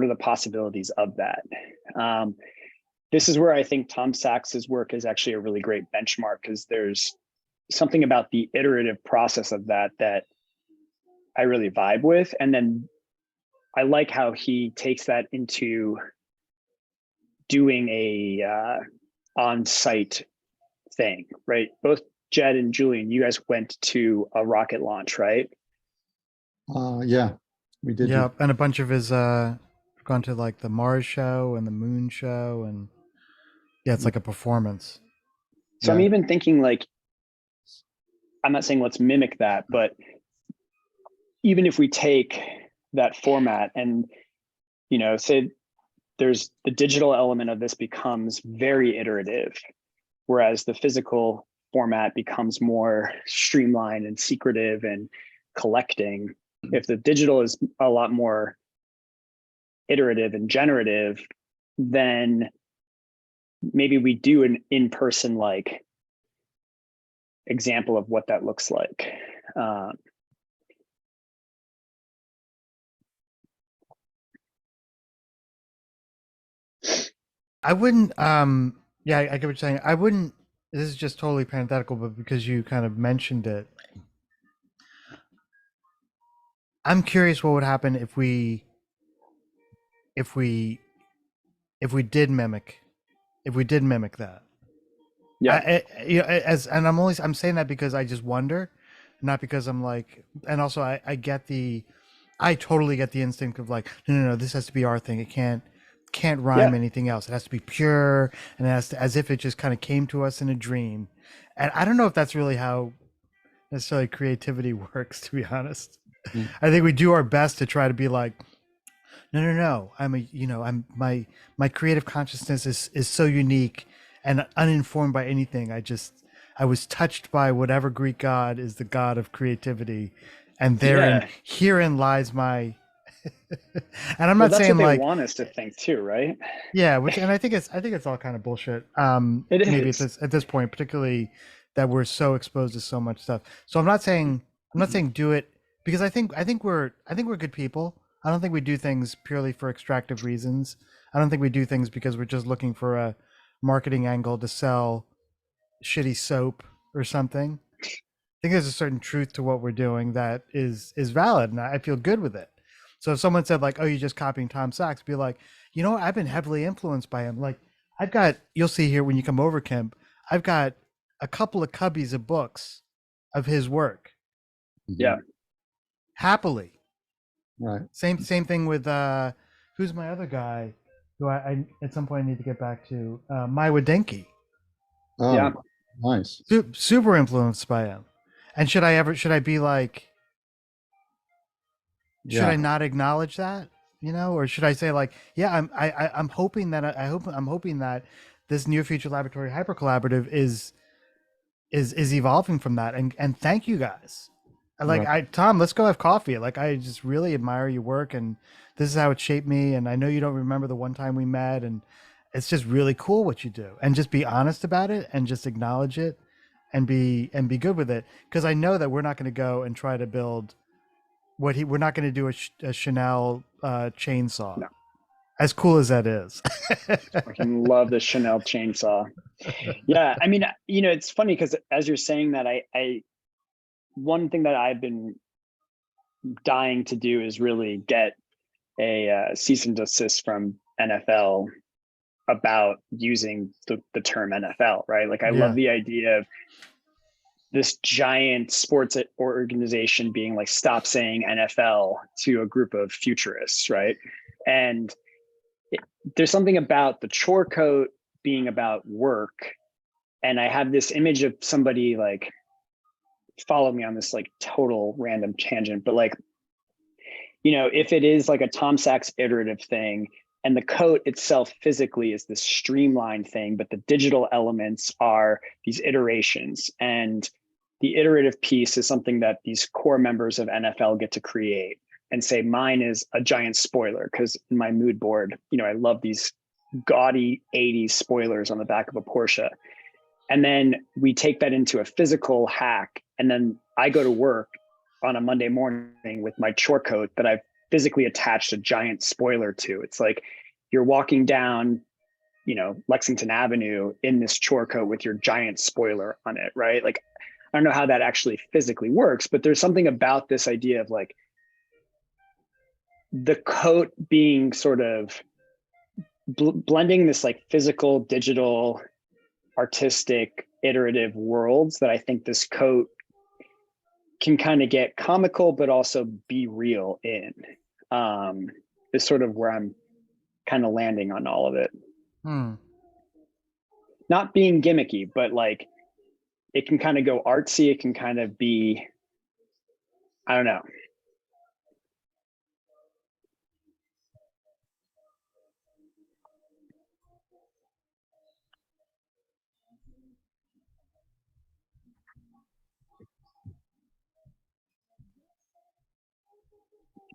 the possibilities of that? This is where I think Tom Sachs's work is actually a really great benchmark, because there's something about the iterative process of that I really vibe with. And then I like how he takes that into doing a on-site thing, right? Both Jed and Julian, you guys went to a rocket launch, right? Yeah, we did. Yeah, and a bunch of his gone to like the Mars show and the Moon show, and yeah, it's like a performance. So I'm even thinking like, I'm not saying let's mimic that, but even if we take that format and, say there's the digital element of this becomes very iterative, whereas the physical format becomes more streamlined and secretive and collecting. If the digital is a lot more iterative and generative, then maybe we do an in-person like example of what that looks like. I wouldn't. Yeah, I get what you're saying. I wouldn't. This is just totally parenthetical, but because you kind of mentioned it, I'm curious what would happen if we if we did mimic that. Yeah. You know, as and I'm saying that because I just wonder, not because I'm like, and also I totally get the instinct of like, no, this has to be our thing. It can't rhyme Yeah. anything else. It has to be pure, and it has to, as if it just kind of came to us in a dream. And I don't know if that's really how necessarily creativity works, to be honest. Mm. I think we do our best to try to be like, no. I'm my creative consciousness is so unique and uninformed by anything. I was touched by whatever Greek god is the god of creativity, and Yeah. herein lies my. And I'm Well, not that's saying what they like, want us to think too, right? yeah, which, and I think it's all kind of bullshit. It Maybe is. at this point, particularly that we're so exposed to so much stuff. So I'm not saying do it, because I think we're good people. I don't think we do things purely for extractive reasons. I don't think we do things because we're just looking for a marketing angle to sell shitty soap or something. I think there's a certain truth to what we're doing that is valid, and I feel good with it. So if someone said like, "Oh, you're just copying Tom Sachs," be like, "You know what? I've been heavily influenced by him. Like, you'll see here when you come over, Kemp. I've got a couple of cubbies of books of his work, Yeah. happily. Right. Same thing with who's my other guy, who I at some point I need to get back to, Maiwa Denki. Oh, Yeah. nice. Super influenced by him. And should I be like, should Yeah. I not acknowledge that, or should I say like, yeah, I'm hoping that I'm hoping that this near future laboratory hyper collaborative is evolving from that, and thank you guys. Like, Right. Tom, let's go have coffee. Like, I just really admire your work, and this is how it shaped me, and I know you don't remember the one time we met, and it's just really cool what you do, and just be honest about it and just acknowledge it, and be good with it, because I know that we're not going to go and try to build we're not going to do a Chanel chainsaw, No. as cool as that is. Fucking love the Chanel chainsaw. Yeah. I mean, it's funny because as you're saying that, I one thing that I've been dying to do is really get a cease and desist from NFL about using the term NFL, right? Like, I Yeah. love the idea of this giant sports organization being like, stop saying NFL to a group of futurists, right? And there's something about the Chore Coat being about work. And I have this image of somebody, like, follow me on this like total random tangent, but like, if it is like a Tom Sachs iterative thing, and the coat itself physically is this streamlined thing, but the digital elements are these iterations. And the iterative piece is something that these core members of NFL get to create, and say, mine is a giant spoiler. Because in my mood board, I love these gaudy 80s spoilers on the back of a Porsche. And then we take that into a physical hack. And then I go to work on a Monday morning with my Chore Coat that I've physically attached a giant spoiler to. It's like you're walking down, Lexington Avenue in this Chore Coat with your giant spoiler on it, right? Like, I don't know how that actually physically works, but there's something about this idea of like the coat being sort of blending this like physical, digital, artistic, iterative worlds that I think this coat can kind of get comical, but also be real in, is sort of where I'm kind of landing on all of it. Not being gimmicky, but like, it can kind of go artsy. It can kind of be, I don't know.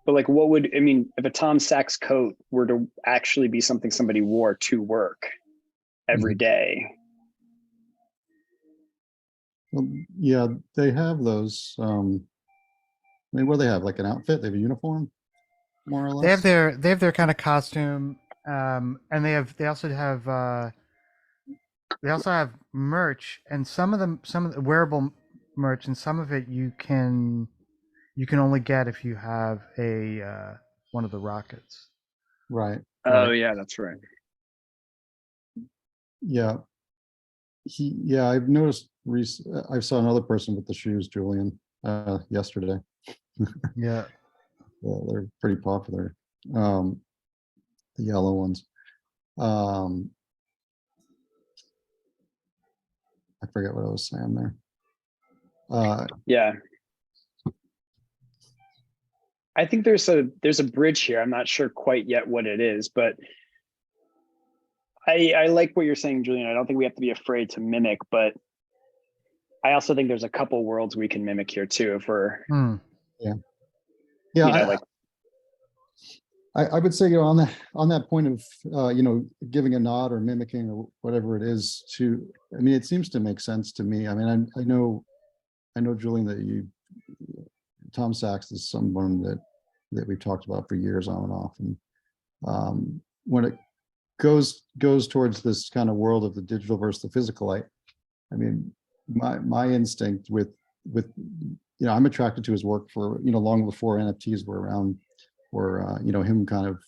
But like, if a Tom Sachs coat were to actually be something somebody wore to work every day? Well, yeah, they have those. I mean, what do they have? Like an outfit? They have a uniform, more or less. They have their kind of costume. and they also have merch, and some of the wearable merch, and some of it you can only get if you have a one of the rockets. Right. Oh Right. yeah, that's right. Yeah. Yeah, I've noticed I saw another person with the shoes, Julian, yesterday. Yeah. Well, they're pretty popular. Um, the yellow ones. Um, I forget what I was saying there. Yeah. I think there's a bridge here. I'm not sure quite yet what it is, but I like what you're saying, Julian. I don't think we have to be afraid to mimic, but I also think there's a couple worlds we can mimic here too, if we're, Yeah, you know, like I would say, on that point of giving a nod or mimicking or whatever it is to, I mean, it seems to make sense to me. I mean, I know Julian, that Tom Sachs is someone that we've talked about for years on and off, and when it goes towards this kind of world of the digital versus the physical, I mean, my instinct with I'm attracted to his work for long before NFTs were around, or him kind of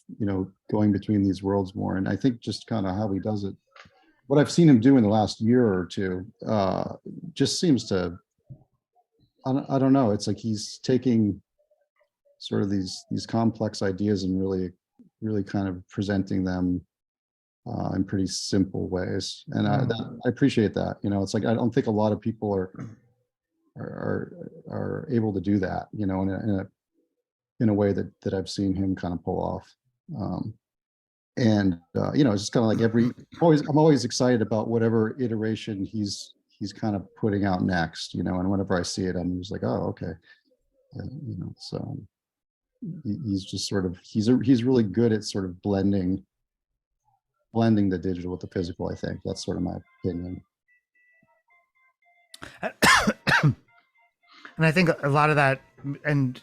going between these worlds more. And I think just kind of how he does it, what I've seen him do in the last year or two, just seems to, I don't know, it's like he's taking sort of these complex ideas and really kind of presenting them in pretty simple ways. And I appreciate that. It's like, I don't think a lot of people are able to do that, in a way that I've seen him kind of pull off. It's just kind of like I'm always excited about whatever iteration he's kind of putting out next, and whenever I see it, I'm just like, oh, okay. So he's just sort of, he's really good at sort of blending the digital with the physical. I think that's sort of my opinion. And I think a lot of that, and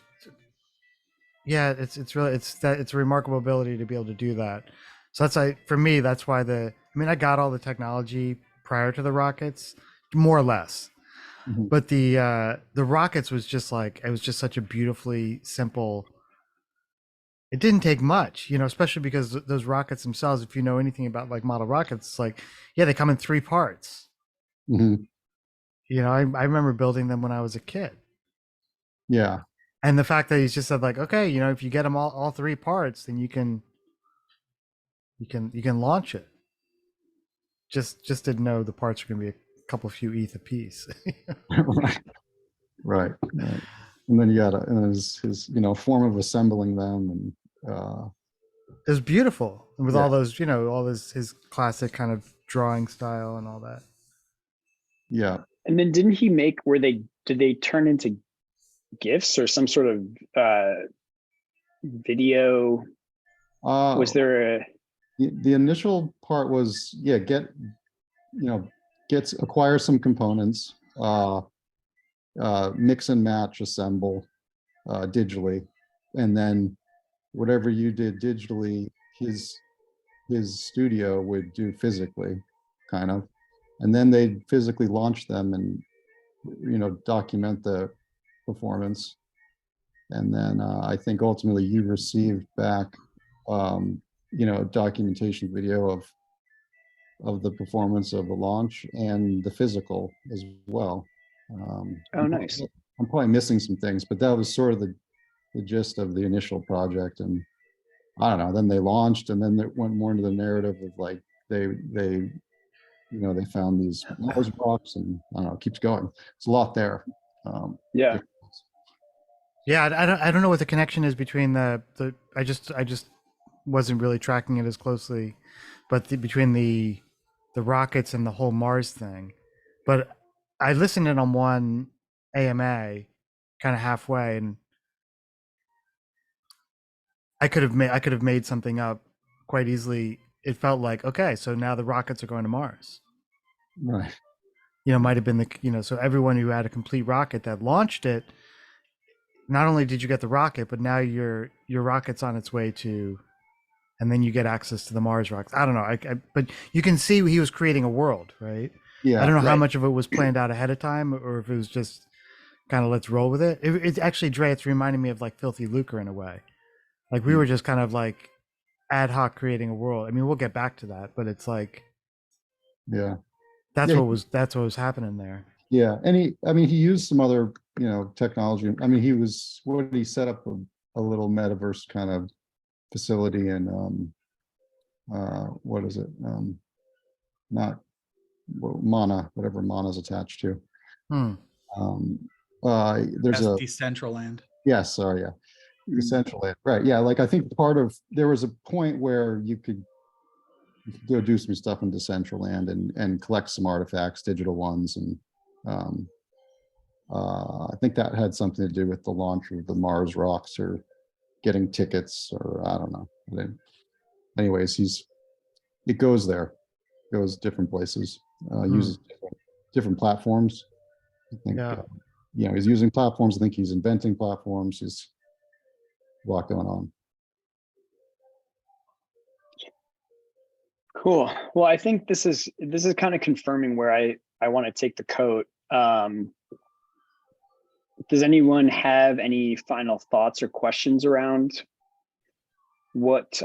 yeah, it's really it's a remarkable ability to be able to do that. So for me, that's why I got all the technology prior to the rockets, more or less. Mhm. But the rockets was just like, it was just such a beautifully simple. It didn't take much, especially because those rockets themselves, if you know anything about like model rockets, it's like, yeah, they come in 3 parts. Mhm. I remember building them when I was a kid. Yeah. And the fact that he's just said like, okay, if you get them all 3 parts, then you can launch it. Just didn't know the parts are going to be a couple few ETH a piece. Right. And then you got his form of assembling them, and It was beautiful, and with Yeah. all those, all his classic kind of drawing style and all that. yeah. and then didn't he make where did they turn into GIFs or some sort of video? Was there a The initial part was, acquire some components, mix and match, assemble digitally, and then whatever you did digitally, his studio would do physically, kind of, and then they'd physically launch them and document the performance. And then I think ultimately you received back documentation video of the performance of the launch and the physical as well. Oh, nice. I'm probably missing some things, but that was sort of the gist of the initial project. And I don't know, then they launched, and then it went more into the narrative of like they found these Mars rocks, and I don't know, it keeps going. It's a lot there. Yeah. Yeah, I don't know what the connection is between the I just wasn't really tracking it as closely, but between the rockets and the whole Mars thing. But I listened in on one AMA kind of halfway, and I could have made something up quite easily. It felt like, okay, so now the rockets are going to Mars. Right. Might have been so everyone who had a complete rocket that launched it, not only did you get the rocket, but now your rocket's on its way to and then you get access to the Mars rocks. I don't know. But you can see he was creating a world, right? Yeah. I don't know how Right. much of it was planned out ahead of time, or if it was just kind of let's roll with it. It's actually, Dre, it's reminding me of like Filthy Lucre in a way. Like we were just kind of like ad hoc creating a world. I mean, we'll get back to that, but it's like Yeah. that's Yeah, what was happening there. Yeah, and he used some other, technology. I mean, he set up a little metaverse kind of facility in, what is it? Not Mana, whatever Mana's attached to. Hmm. There's That's a, Decentraland. yes, sorry, yeah, essentially, right, yeah, like I think there was a point where you could go do some stuff in Decentraland and collect some artifacts, digital ones, and I think that had something to do with the launch of the Mars rocks or getting tickets, or I don't know. Anyways, it goes there, goes different places, uses different platforms. I think, Yeah. he's using platforms. I think he's inventing platforms. He's a lot going on. Cool. Well, I think this is kind of confirming where I want to take the coat. Does anyone have any final thoughts or questions around what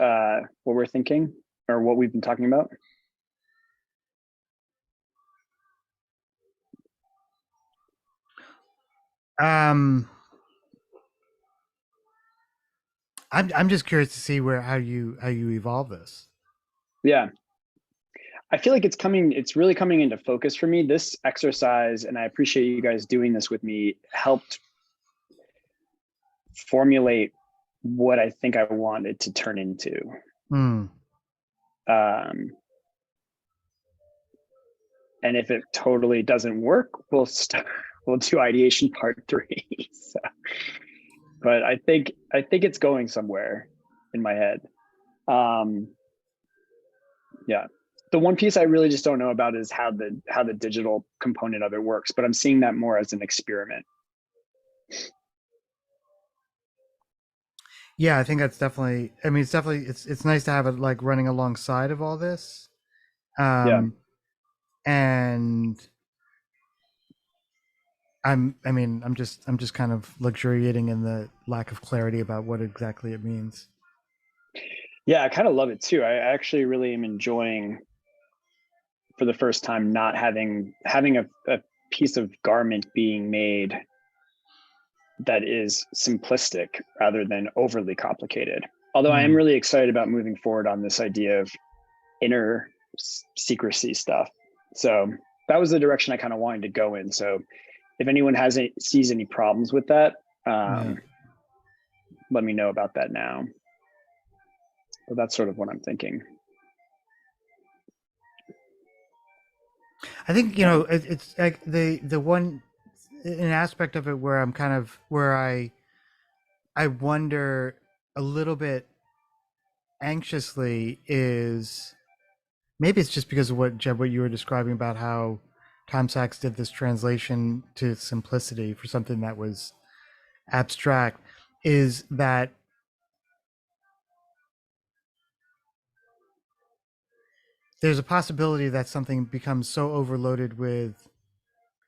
we're thinking or what we've been talking about? I'm just curious to see how you evolve this. Yeah. I feel like it's really coming into focus for me. This exercise, and I appreciate you guys doing this with me, helped formulate what I think I wanted to turn into. And if it totally doesn't work, we'll do ideation part 3. So, but I think it's going somewhere in my head. Yeah. The one piece I really just don't know about is how the digital component of it works, but I'm seeing that more as an experiment. Yeah, I think that's definitely. I mean, it's nice to have it like running alongside of all this. Yeah. And I'm just kind of luxuriating in the lack of clarity about what exactly it means. Yeah, I kind of love it too. I actually really am enjoying, for the first time, not having a piece of garment being made that is simplistic rather than overly complicated. Although I am really excited about moving forward on this idea of inner secrecy stuff. So that was the direction I kind of wanted to go in. So if anyone sees any problems with that, let me know about that now. But that's sort of what I'm thinking. I think it's like the one an aspect of it where I'm kind of where I wonder a little bit anxiously is maybe it's just because of what Jeb, what you were describing about how Tom Sachs did this translation to simplicity for something that was abstract, is that there's a possibility that something becomes so overloaded with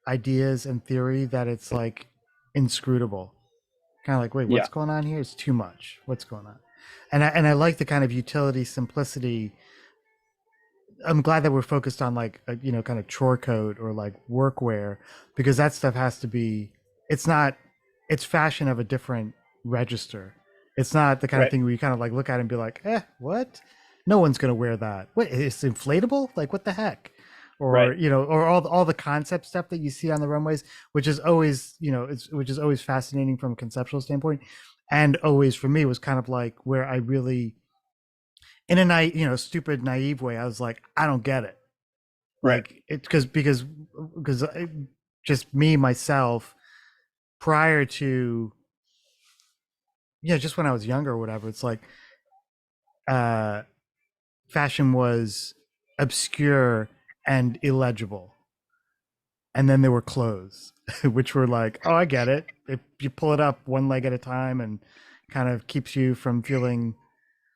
ideas and theory that it's like inscrutable. Kind of like, wait, what's going on here? It's too much. What's going on? And I like the kind of utility, simplicity. I'm glad that we're focused on like kind of chore coat or like workwear, because that stuff has to be. It's fashion of a different register. It's not the kind of thing where you kind of like look at it and be like, what? No one's gonna wear that. What? It's inflatable? Like what the heck? Or or all the concept stuff that you see on the runways, which is always which is always fascinating from a conceptual standpoint, and always for me was kind of like where I really, in a stupid naive way, I was like, I don't get it. Like it because just me myself prior to just when I was younger or whatever, it's like fashion was obscure and illegible. And then there were clothes, which were like, oh, I get it. If you pull it up one leg at a time and kind of keeps you from feeling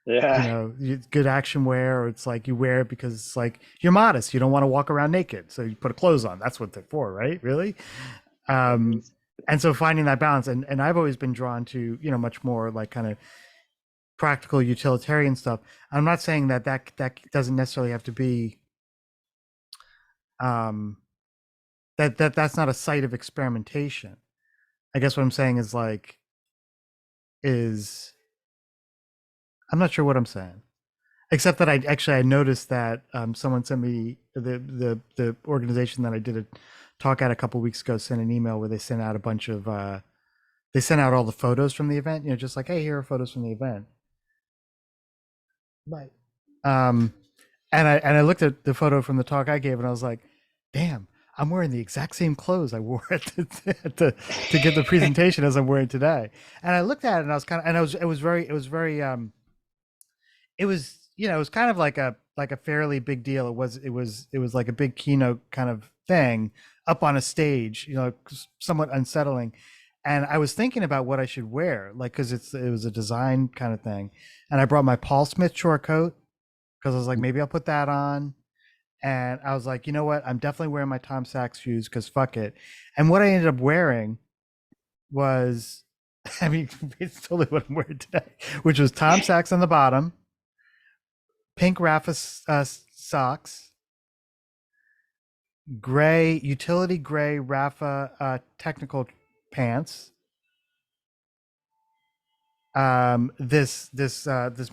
Yeah. good action wear, or it's like you wear it because it's like you're modest. You don't want to walk around naked, so you put clothes on. That's what they're for, right? Really. And so finding that balance, and I've always been drawn to much more like kind of practical utilitarian stuff. I'm not saying that doesn't necessarily have to be that's not a site of experimentation. I guess what I'm saying is I'm not sure what I'm saying, except that I noticed that someone sent me the organization that I did a talk at a couple weeks ago sent an email where they sent out a bunch of they sent out all the photos from the event, just like, hey, here are photos from the event. Right. And I looked at the photo from the talk I gave, and I was like, damn, I'm wearing the exact same clothes I wore to give the presentation as I'm wearing today. And I looked at it, and I was kind of, and it was very, it was kind of like a fairly big deal. It was like a big keynote kind of thing up on a stage, somewhat unsettling. And I was thinking about what I should wear, like, because it was a design kind of thing. And I brought my Paul Smith Chore Coat because I was like, maybe I'll put that on. And I was like, you know what? I'm definitely wearing my Tom Sachs shoes because fuck it. And what I ended up wearing was, I mean, it's totally what I'm wearing today, which was Tom Sachs on the bottom, pink Rafa socks, utility gray Rafa technical pants, this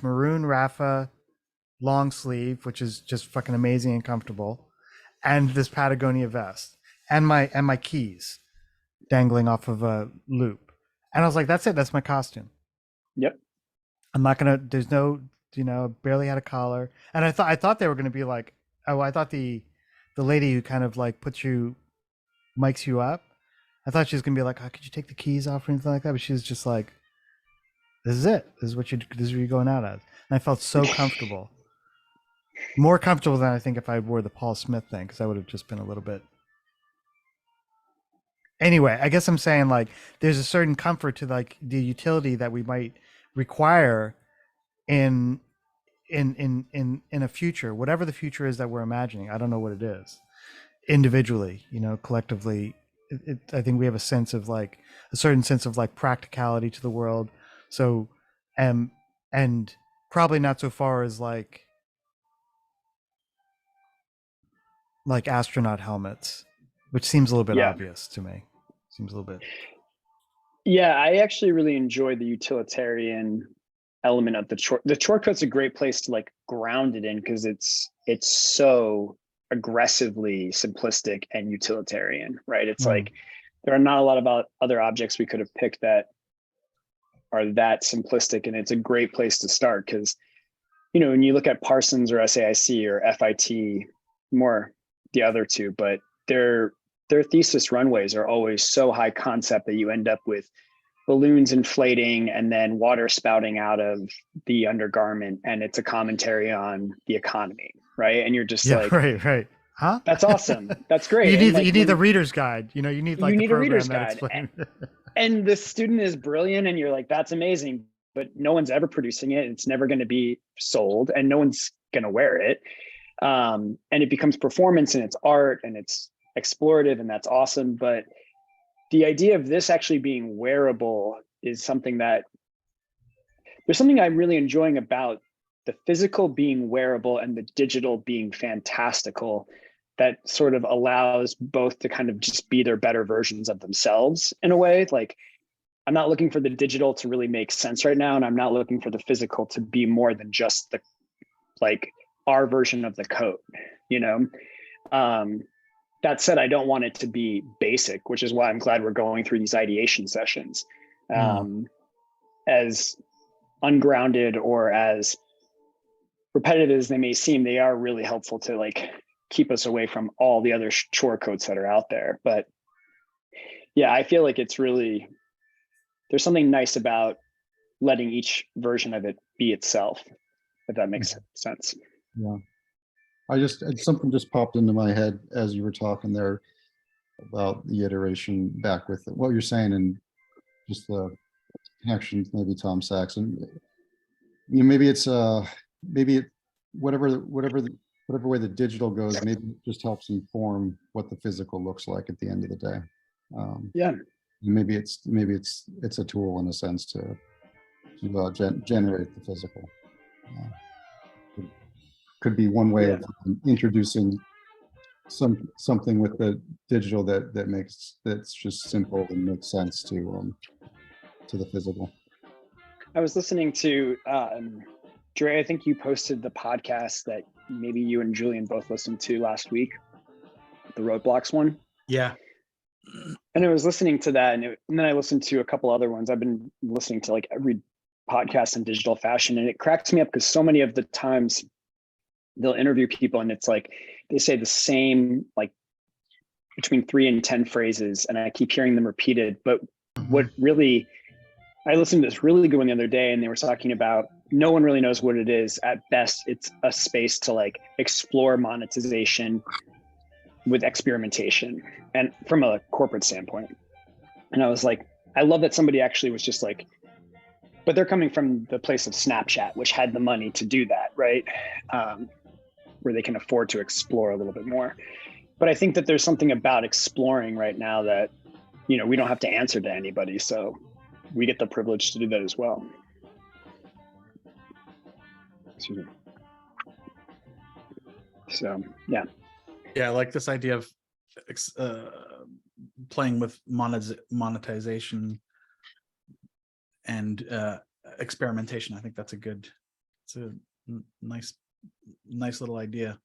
maroon Rafa long sleeve, which is just fucking amazing and comfortable, and this Patagonia vest, and my keys dangling off of a loop. And I was like, that's it. That's my costume. Yep. I'm not gonna. There's no. Barely had a collar, and I thought they were gonna be like, oh, I thought the lady who kind of like mics you up. I thought she was gonna be like, oh, could you take the keys off or anything like that? But she was just like, this is it. This is what you're going out as. And I felt so comfortable. More comfortable than I think if I wore the Paul Smith thing, because I would have just been a little bit. Anyway, I guess I'm saying like there's a certain comfort to like the utility that we might require in a future, whatever the future is that we're imagining. I don't know what it is. Individually, collectively, I think we have a certain sense of like practicality to the world. So, and probably not so far as like astronaut helmets, which seems a little bit obvious to me. Seems a little bit. Yeah, I actually really enjoy the utilitarian element of the chore. The chore coat's a great place to like ground it in because it's so aggressively simplistic and utilitarian, right? It's like there are not a lot of other objects we could have picked that are that simplistic, and it's a great place to start because when you look at Parsons or SAIC or FIT, more the other two, but their thesis runways are always so high concept that you end up with balloons inflating and then water spouting out of the undergarment, and it's a commentary on the economy, right? And you're just like, right, huh? That's awesome. That's great. You need the reader's guide. You need like you the need a program reader's that guide, and the student is brilliant, and you're like, that's amazing, but no one's ever producing it. It's never going to be sold, and no one's going to wear it. And it becomes performance, and it's art, and it's explorative, and that's awesome. But the idea of this actually being wearable is something that there's something I'm really enjoying about the physical being wearable and the digital being fantastical, that sort of allows both to kind of just be their better versions of themselves in a way. Like, I'm not looking for the digital to really make sense right now, and I'm not looking for the physical to be more than just the like our version of the coat, that said, I don't want it to be basic, which is why I'm glad we're going through these ideation sessions. As ungrounded or as repetitive as they may seem, they are really helpful to like keep us away from all the other chore coats that are out there. But yeah, I feel like it's really, there's something nice about letting each version of it be itself, if that makes sense. Yeah. Something just popped into my head as you were talking there about the iteration back with what you're saying and just the connections, maybe Tom Sachs. And maybe it's whatever way the digital goes, maybe it just helps inform what the physical looks like at the end of the day. Yeah. Maybe it's a tool in a sense to generate the physical. Could be one way of introducing something with the digital that's just simple and makes sense to the physical. I was listening to Dre, I think you posted the podcast that maybe you and Julian both listened to last week, the Roadblocks one. Yeah. And I was listening to that, and then I listened to a couple other ones. I've been listening to like every podcast in digital fashion, and it cracks me up because so many of the times they'll interview people and it's like they say the same like between 3 and 10 phrases, and I keep hearing them repeated. But what really, I listened to this really good one the other day, and they were talking about no one really knows what it is. At best, it's a space to like explore monetization with experimentation and from a corporate standpoint. And I was like, I love that somebody actually was just like, but they're coming from the place of Snapchat, which had the money to do that, right? Where they can afford to explore a little bit more. But I think that there's something about exploring right now that, you know, we don't have to answer to anybody. So we get the privilege to do that as well. Excuse me. So, yeah. Yeah, I like this idea of playing with monetization and experimentation. I think that's it's a nice little idea.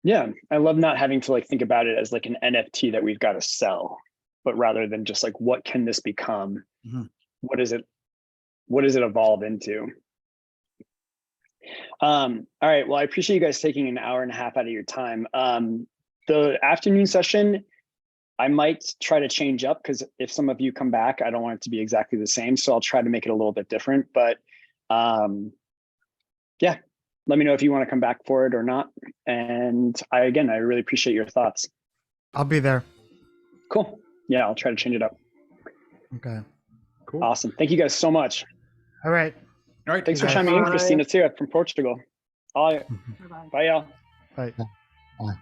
Yeah, I love not having to like think about it as like an NFT that we've got to sell, but rather than just like, what can this become? Mm-hmm. What does it evolve into? All right, well, I appreciate you guys taking an hour and a half out of your time. The afternoon session, I might try to change up because if some of you come back, I don't want it to be exactly the same. So I'll try to make it a little bit different, but yeah, let me know if you want to come back for it or not. And I really appreciate your thoughts. I'll be there. Cool. Yeah, I'll try to change it up. Okay. Cool. Awesome. Thank you guys so much. All right. All right. Thanks for Bye. chiming in, Christina, too, from Portugal. All right. Bye-bye. Bye, y'all. Bye. Bye.